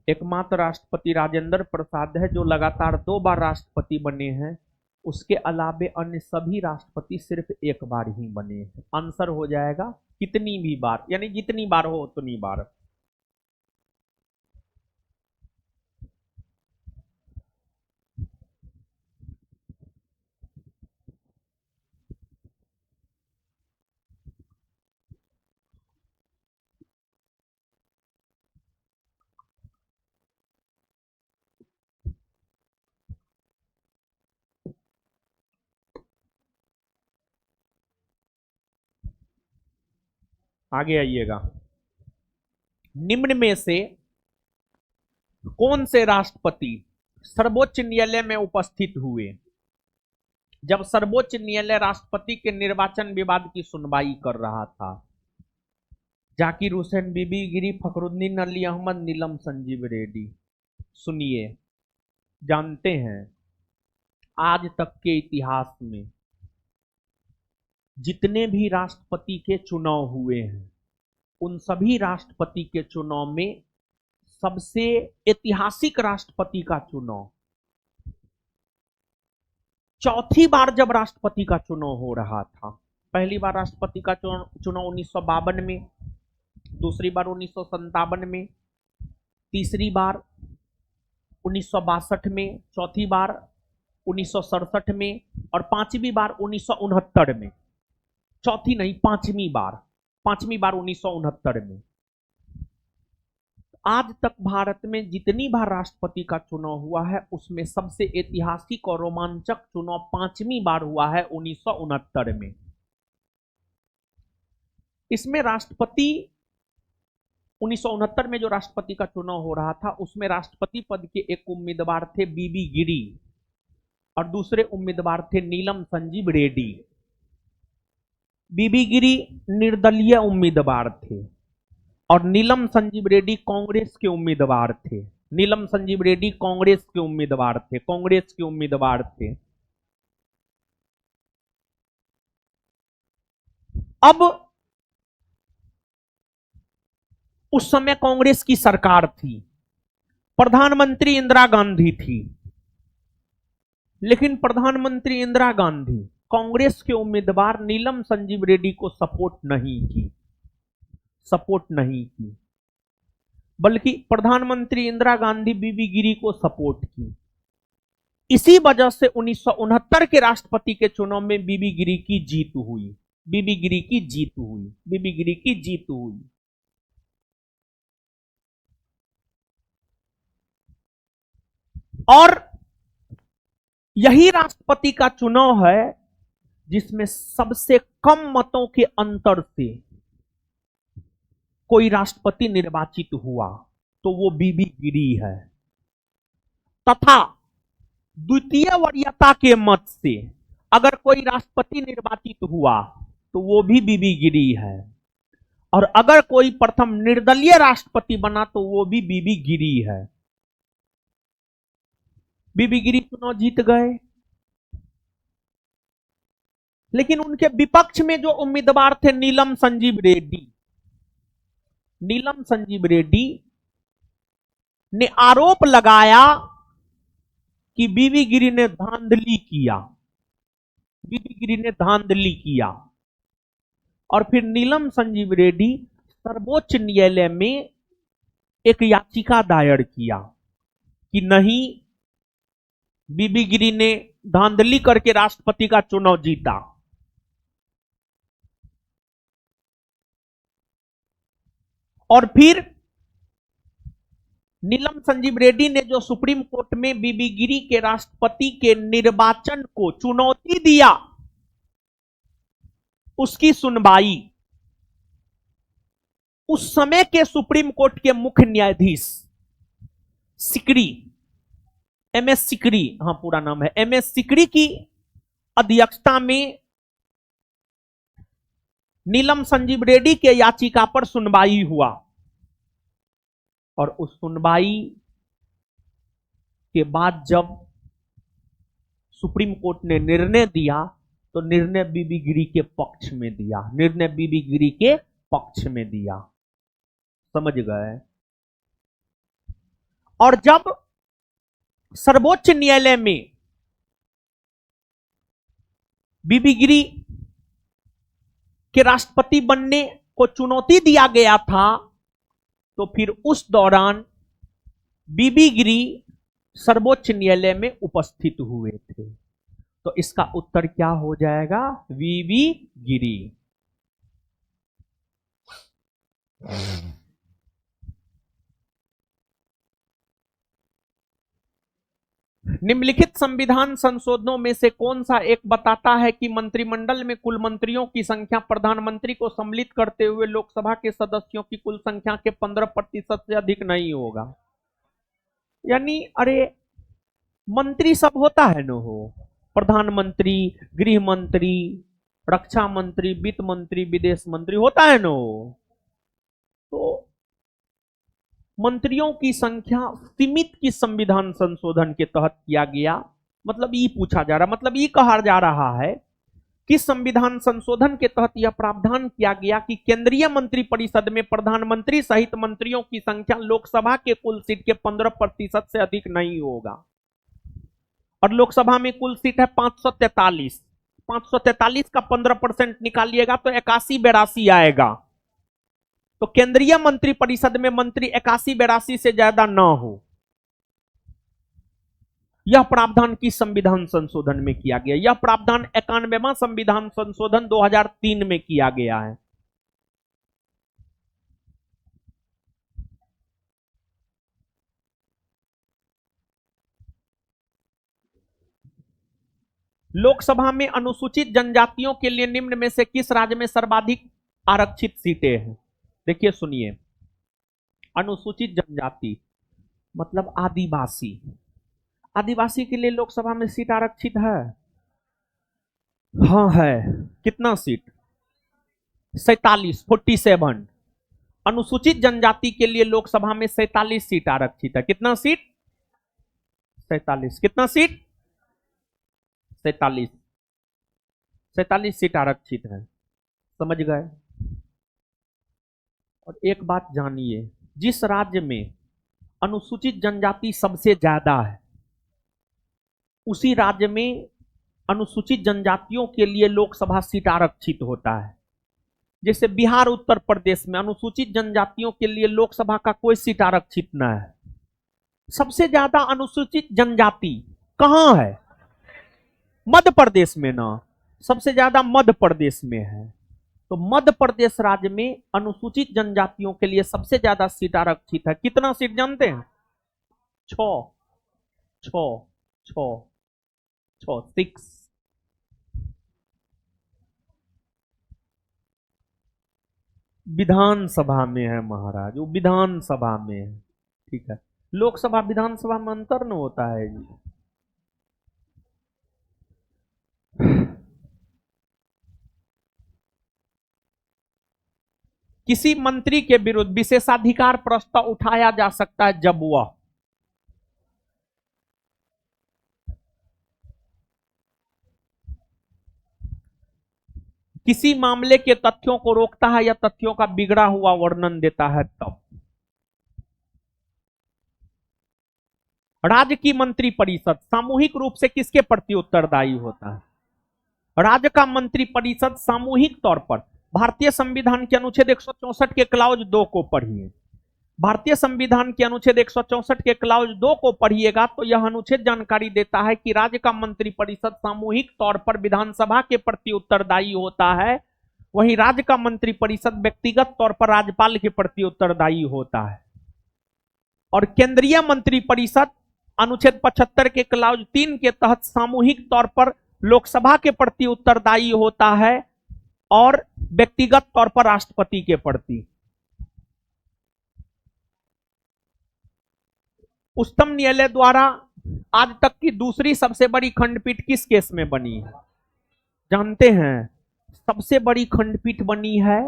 Speaker 1: एकमात्र राष्ट्रपति राजेंद्र प्रसाद है जो लगातार 2 बार राष्ट्रपति बने हैं। उसके अलावे अन्य सभी राष्ट्रपति सिर्फ 1 बार ही बने हैं। आंसर हो जाएगा कितनी भी बार, यानी जितनी बार हो उतनी बार। आगे आइएगा। निम्न में से कौन से राष्ट्रपति सर्वोच्च न्यायालय में उपस्थित हुए जब सर्वोच्च न्यायालय राष्ट्रपति के निर्वाचन विवाद की सुनवाई कर रहा था? जाकिर हुसैन, बीबी गिरी, फखरुद्दीन अली अहमद, नीलम संजीव रेड्डी। सुनिए, जानते हैं आज तक के इतिहास में जितने भी राष्ट्रपति के चुनाव हुए हैं उन सभी राष्ट्रपति के चुनाव में सबसे ऐतिहासिक राष्ट्रपति का चुनाव, चौथी बार जब राष्ट्रपति का चुनाव हो रहा था। पहली बार राष्ट्रपति का चुनाव 1952 में, दूसरी बार 1957 में, तीसरी बार 1962 में, चौथी बार 1967 में और पांचवी बार 1969 में। चौथी नहीं, पांचवी बार 1969 में। आज तक भारत में जितनी बार राष्ट्रपति का चुनाव हुआ है उसमें सबसे ऐतिहासिक और रोमांचक चुनाव पांचवी बार हुआ है 1969 में। इसमें राष्ट्रपति 1969 में जो राष्ट्रपति का चुनाव हो रहा था उसमें राष्ट्रपति पद के एक उम्मीदवार थे बीबी गिरी और दूसरे उम्मीदवार थे नीलम संजीव रेड्डी। बीबी गिरी निर्दलीय उम्मीदवार थे और नीलम संजीव रेड्डी कांग्रेस के उम्मीदवार थे। नीलम संजीव रेड्डी कांग्रेस के उम्मीदवार थे। अब उस समय कांग्रेस की सरकार थी, प्रधानमंत्री इंदिरा गांधी थी, लेकिन प्रधानमंत्री इंदिरा गांधी कांग्रेस के उम्मीदवार नीलम संजीव रेड्डी को सपोर्ट नहीं की, बल्कि प्रधानमंत्री इंदिरा गांधी बीबी गिरी को सपोर्ट की। इसी वजह से 1969 के राष्ट्रपति के चुनाव में बीबी गिरी की जीत हुई। बीबी गिरी की जीत हुई। बीबी गिरी की जीत हुई। और यही राष्ट्रपति का चुनाव है जिसमें सबसे कम मतों के अंतर से कोई राष्ट्रपति निर्वाचित हुआ, तो वो बीबी गिरी है। तथा द्वितीय वरीयता के मत से अगर कोई राष्ट्रपति निर्वाचित हुआ तो वो भी बीबी गिरी है। और अगर कोई प्रथम निर्दलीय राष्ट्रपति बना तो वो भी बीबी गिरी है। बीबी गिरी चुनाव जीत गए, लेकिन उनके विपक्ष में जो उम्मीदवार थे नीलम संजीव रेड्डी, नीलम संजीव रेड्डी ने आरोप लगाया कि बीबी गिरी ने धांधली किया। बीबी गिरी ने धांधली किया। और फिर नीलम संजीव रेड्डी सर्वोच्च न्यायालय में एक याचिका दायर किया कि नहीं, बीबी गिरी ने धांधली करके राष्ट्रपति का चुनाव जीता। और फिर नीलम संजीव रेड्डी ने जो सुप्रीम कोर्ट में बीबी गिरी के राष्ट्रपति के निर्वाचन को चुनौती दिया, उसकी सुनवाई उस समय के सुप्रीम कोर्ट के मुख्य न्यायाधीश सिकरी, एमएस सिकरी, हाँ पूरा नाम है एमएस सिकरी की अध्यक्षता में नीलम संजीव रेड्डी के याचिका पर सुनवाई हुआ। और उस सुनवाई के बाद जब सुप्रीम कोर्ट ने निर्णय दिया तो निर्णय बीबी गिरी के पक्ष में दिया। निर्णय बीबी गिरी के पक्ष में दिया। समझ गए? और जब सर्वोच्च न्यायालय में बीबी गिरी के राष्ट्रपति बनने को चुनौती दिया गया था, तो फिर उस दौरान बीबी गिरी सर्वोच्च न्यायालय में उपस्थित हुए थे। तो इसका उत्तर क्या हो जाएगा? बीबी गिरी। निम्नलिखित संविधान संशोधनों में से कौन सा एक बताता है कि मंत्रिमंडल में कुल मंत्रियों की संख्या प्रधानमंत्री को सम्मिलित करते हुए लोकसभा के सदस्यों की कुल संख्या के 15% से अधिक नहीं होगा? यानी अरे मंत्री सब होता है न हो, प्रधानमंत्री, गृह मंत्री, रक्षा मंत्री, वित्त मंत्री, विदेश मंत्री होता है न हो। तो मंत्रियों की संख्या सीमित की संविधान संशोधन के तहत किया गया। मतलब ये पूछा जा रहा, मतलब ये कहा जा रहा है कि संविधान संशोधन के तहत यह प्रावधान किया गया कि केंद्रीय मंत्रिपरिषद में प्रधानमंत्री सहित मंत्रियों की संख्या लोकसभा के कुल सीट के 15% से अधिक नहीं होगा। और लोकसभा में कुल सीट है 543। 543 का 15% निकालिएगा तो 81-82 आएगा। तो केंद्रीय मंत्रिपरिषद में मंत्री 81-82 से ज्यादा ना हो, यह प्रावधान की संविधान संशोधन में किया गया। यह प्रावधान 91वां संविधान संशोधन 2003 में किया गया है। लोकसभा में अनुसूचित जनजातियों के लिए निम्न में से किस राज्य में सर्वाधिक आरक्षित सीटें हैं? देखिए सुनिए, अनुसूचित जनजाति मतलब आदिवासी। आदिवासी के लिए लोकसभा में सीट आरक्षित है? हाँ है। कितना सीट? 47। अनुसूचित जनजाति के लिए लोकसभा में 47 सीट आरक्षित है। कितना सीट? 47। कितना सीट? 47। 47 सीट आरक्षित है। समझ गए? और एक बात जानिए, जिस राज्य में अनुसूचित जनजाति सबसे ज्यादा है उसी राज्य में अनुसूचित जनजातियों के लिए लोकसभा सीट आरक्षित होता है। जैसे बिहार, उत्तर प्रदेश में अनुसूचित जनजातियों के लिए लोकसभा का कोई सीट आरक्षित न है। सबसे ज्यादा अनुसूचित जनजाति कहां है? मध्य प्रदेश में ना, सबसे ज्यादा मध्य प्रदेश में है। तो मध्य प्रदेश राज्य में अनुसूचित जनजातियों के लिए सबसे ज्यादा सीट आरक्षित है। कितना सीट जानते हैं? 6, 6, 6, 6। विधानसभा में है महाराज, वो विधानसभा में है। ठीक है, लोकसभा विधानसभा में अंतर न होता है जी। किसी मंत्री के विरुद्ध विशेषाधिकार प्रस्ताव उठाया जा सकता है जब वह किसी मामले के तथ्यों को रोकता है या तथ्यों का बिगड़ा हुआ वर्णन देता है तब। राज्य की मंत्री परिषद सामूहिक रूप से किसके प्रति उत्तरदायी होता है? राज्य का मंत्री परिषद सामूहिक तौर पर, भारतीय संविधान के अनुच्छेद 164 के क्लाउज 2 को पढ़िए। भारतीय संविधान के अनुच्छेद 164 के क्लाउज 2 को पढ़िएगा तो यह अनुच्छेद जानकारी देता है कि राज्य का मंत्री परिषद सामूहिक तौर पर विधानसभा के प्रति उत्तरदायी होता है, वहीं राज्य का मंत्री परिषद व्यक्तिगत तौर पर राज्यपाल के प्रति उत्तरदायी होता है। और केंद्रीय मंत्री परिषद अनुच्छेद 75 के क्लाउज 3 के तहत सामूहिक तौर पर लोकसभा के प्रति उत्तरदायी होता है और व्यक्तिगत तौर पर राष्ट्रपति के प्रति। उच्चतम न्यायालय द्वारा आज तक की दूसरी सबसे बड़ी खंडपीठ किस केस में बनी है? जानते हैं? सबसे बड़ी खंडपीठ बनी है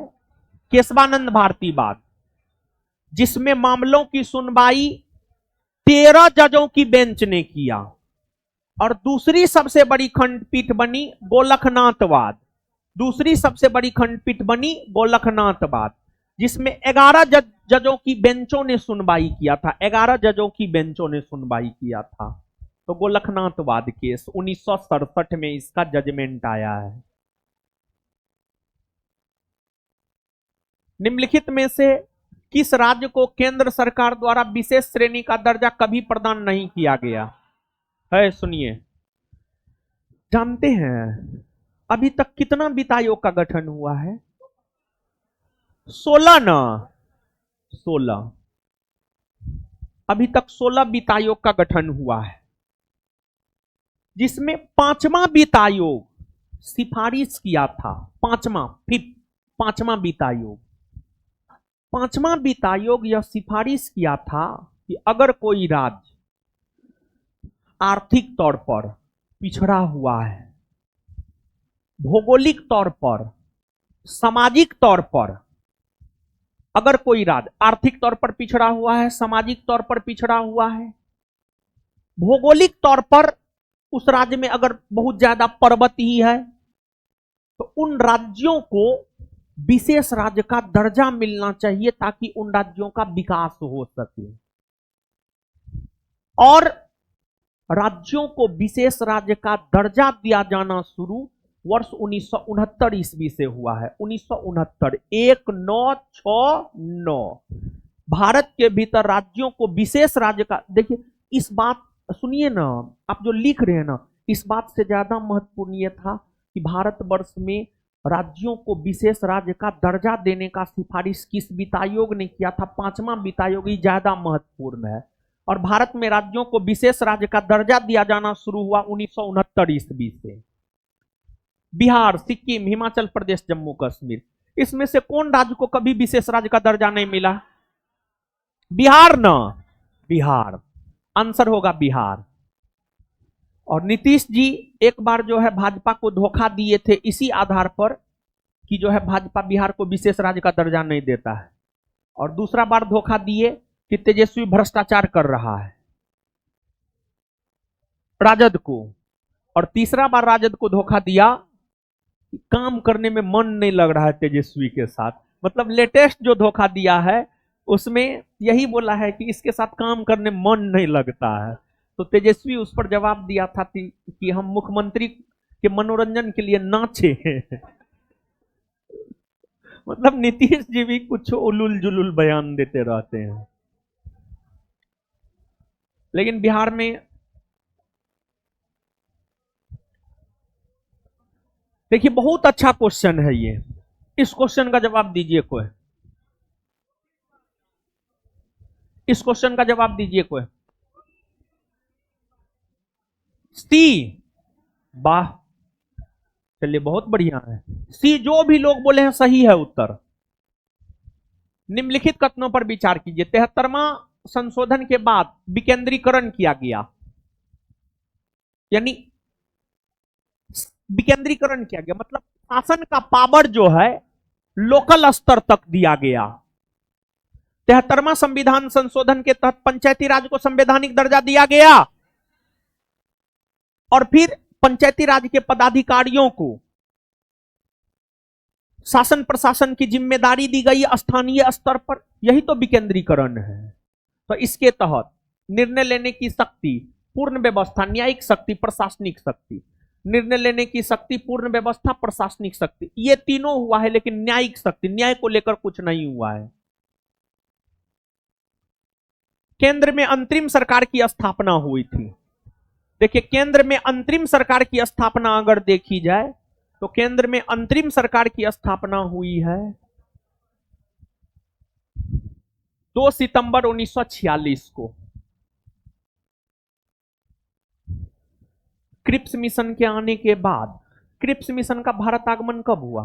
Speaker 1: केशवानंद भारती वाद, जिसमें मामलों की सुनवाई 13 जजों की बेंच ने किया। और दूसरी सबसे बड़ी खंडपीठ बनी गोलखनाथवाद, दूसरी सबसे बड़ी खंडपीठ बनी गोलखनाथवाद, जिसमें 11 जजों की बेंचों ने सुनवाई किया था। 11 जजों की बेंचों ने सुनवाई किया था। तो गोलखनाथवाद केस 1967 में इसका जजमेंट आया है। निम्नलिखित में से किस राज्य को केंद्र सरकार द्वारा विशेष श्रेणी का दर्जा कभी प्रदान नहीं किया गया है? सुनिए, जानते हैं अभी तक कितना वित्त आयोग का गठन हुआ है? 16 ना, 16। अभी तक 16 वित्त आयोग का गठन हुआ है, जिसमें 5वां वित्त आयोग सिफारिश किया था। 5वां वित्त आयोग, 5वां वित्त आयोग यह सिफारिश किया था कि अगर कोई राज्य आर्थिक तौर पर पिछड़ा हुआ है, भौगोलिक तौर पर, सामाजिक तौर पर, अगर कोई राज्य आर्थिक तौर पर पिछड़ा हुआ है, सामाजिक तौर पर पिछड़ा हुआ है, भौगोलिक तौर पर उस राज्य में अगर बहुत ज्यादा पर्वत ही है, तो उन राज्यों को विशेष राज्य का दर्जा मिलना चाहिए ताकि उन राज्यों का विकास हो सके। और राज्यों को विशेष राज्य का दर्जा दिया जाना शुरू वर्ष 1969 ईस्वी से हुआ है। 1969, 1969 भारत के भीतर राज्यों को विशेष राज्य का, देखिए इस बात सुनिए ना, आप जो लिख रहे हैं ना, इस बात से ज्यादा महत्वपूर्ण यह था कि भारतवर्ष में राज्यों को विशेष राज्य का दर्जा देने का सिफारिश किस वित्त आयोग ने किया था? 5वां वित्त आयोग ही ज्यादा महत्वपूर्ण है। और भारत में राज्यों को विशेष राज्य का दर्जा दिया जाना शुरू हुआ 1969 ईस्वी से। बिहार, सिक्किम, हिमाचल प्रदेश, जम्मू कश्मीर, इसमें से कौन राज्य को कभी विशेष राज्य का दर्जा नहीं मिला? बिहार ना, बिहार आंसर होगा बिहार। और नीतीश जी एक बार जो है भाजपा को धोखा दिए थे इसी आधार पर कि जो है भाजपा बिहार को विशेष राज्य का दर्जा नहीं देता है, और दूसरा बार धोखा दिए कि तेजस्वी भ्रष्टाचार कर रहा है राजद को, और तीसरा बार राजद को धोखा दिया कि काम करने में मन नहीं लग रहा है तेजस्वी के साथ। मतलब लेटेस्ट जो धोखा दिया है उसमें यही बोला है कि इसके साथ काम करने में मन नहीं लगता है। तो तेजस्वी उस पर जवाब दिया था कि हम मुख्यमंत्री के मनोरंजन के लिए नाचे। मतलब नीतीश जी भी कुछ उलुल जुलुल बयान देते रहते हैं। लेकिन बिहार में देखिए बहुत अच्छा क्वेश्चन है ये, इस क्वेश्चन का जवाब दीजिए कोई, इस क्वेश्चन का जवाब दीजिए कोई। सी, वाह, चलिए बहुत बढ़िया है। सी जो भी लोग बोले हैं सही है उत्तर। निम्नलिखित कथनों पर विचार कीजिए। 73वां संशोधन के बाद विकेंद्रीकरण किया गया, यानी विकेंद्रीकरण किया गया मतलब शासन का पावर जो है लोकल स्तर तक दिया गया। 73वां संविधान संशोधन के तहत पंचायती राज को संवैधानिक दर्जा दिया गया और फिर पंचायती राज के पदाधिकारियों को शासन प्रशासन की जिम्मेदारी दी गई स्थानीय स्तर पर, यही तो विकेंद्रीकरण है। तो इसके तहत निर्णय लेने की शक्ति, पूर्ण व्यवस्था, न्यायिक शक्ति, प्रशासनिक शक्ति, निर्णय लेने की शक्ति, पूर्ण व्यवस्था, प्रशासनिक शक्ति, ये तीनों हुआ है, लेकिन न्यायिक शक्ति, न्याय को लेकर कुछ नहीं हुआ है। केंद्र में अंतरिम सरकार की स्थापना हुई थी। देखिए केंद्र में अंतरिम सरकार की स्थापना अगर देखी जाए तो केंद्र में अंतरिम सरकार की स्थापना हुई है 2 सितंबर 1946 को। क्रिप्स मिशन के आने के बाद, क्रिप्स मिशन का भारत आगमन कब हुआ?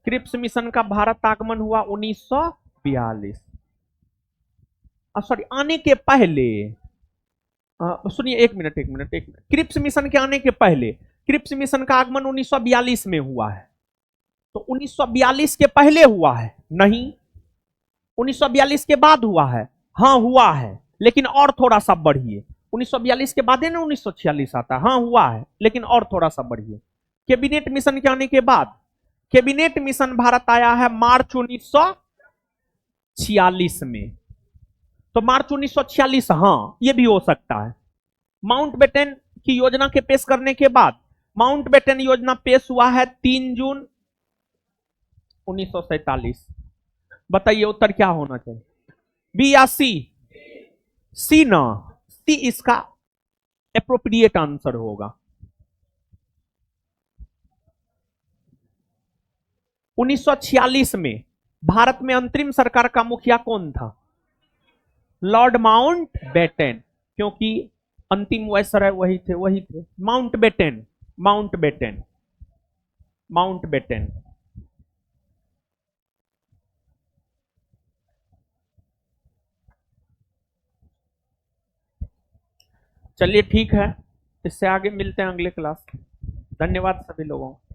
Speaker 1: क्रिप्स मिशन का भारत आगमन हुआ 1942। सॉरी, आने के पहले, सुनिए एक मिनट। क्रिप्स मिशन के आने के पहले, क्रिप्स मिशन का आगमन 1942 में हुआ है, तो 1942 के पहले हुआ है? नहीं। 1942 के बाद हुआ है? हाँ हुआ है, लेकिन और थोड़ा सा बढ़िए। 1942 के बाद है ना 1946 आता है, हाँ हुआ है, लेकिन और थोड़ा सा बढ़िए। कैबिनेट मिशन के आने के बाद, कैबिनेट मिशन भारत आया है मार्च 1946 में, तो मार्च 1946, हाँ ये भी हो सकता है। माउंटबेटन की योजना के पेश करने के बाद, माउंटबेटन योजना पेश हुआ है 3 जून 1947। बताइए उत्तर क्या होना चाहिए, बी या सी? सी ना, सी इसका एप्रोप्रिएट आंसर होगा। 1946 में भारत में अंतरिम सरकार का मुखिया कौन था? लॉर्ड माउंटबेटन, क्योंकि अंतिम वायसराय वही थे माउंटबेटन। चलिए ठीक है, इससे आगे मिलते हैं अगले क्लास। धन्यवाद सभी लोगों को।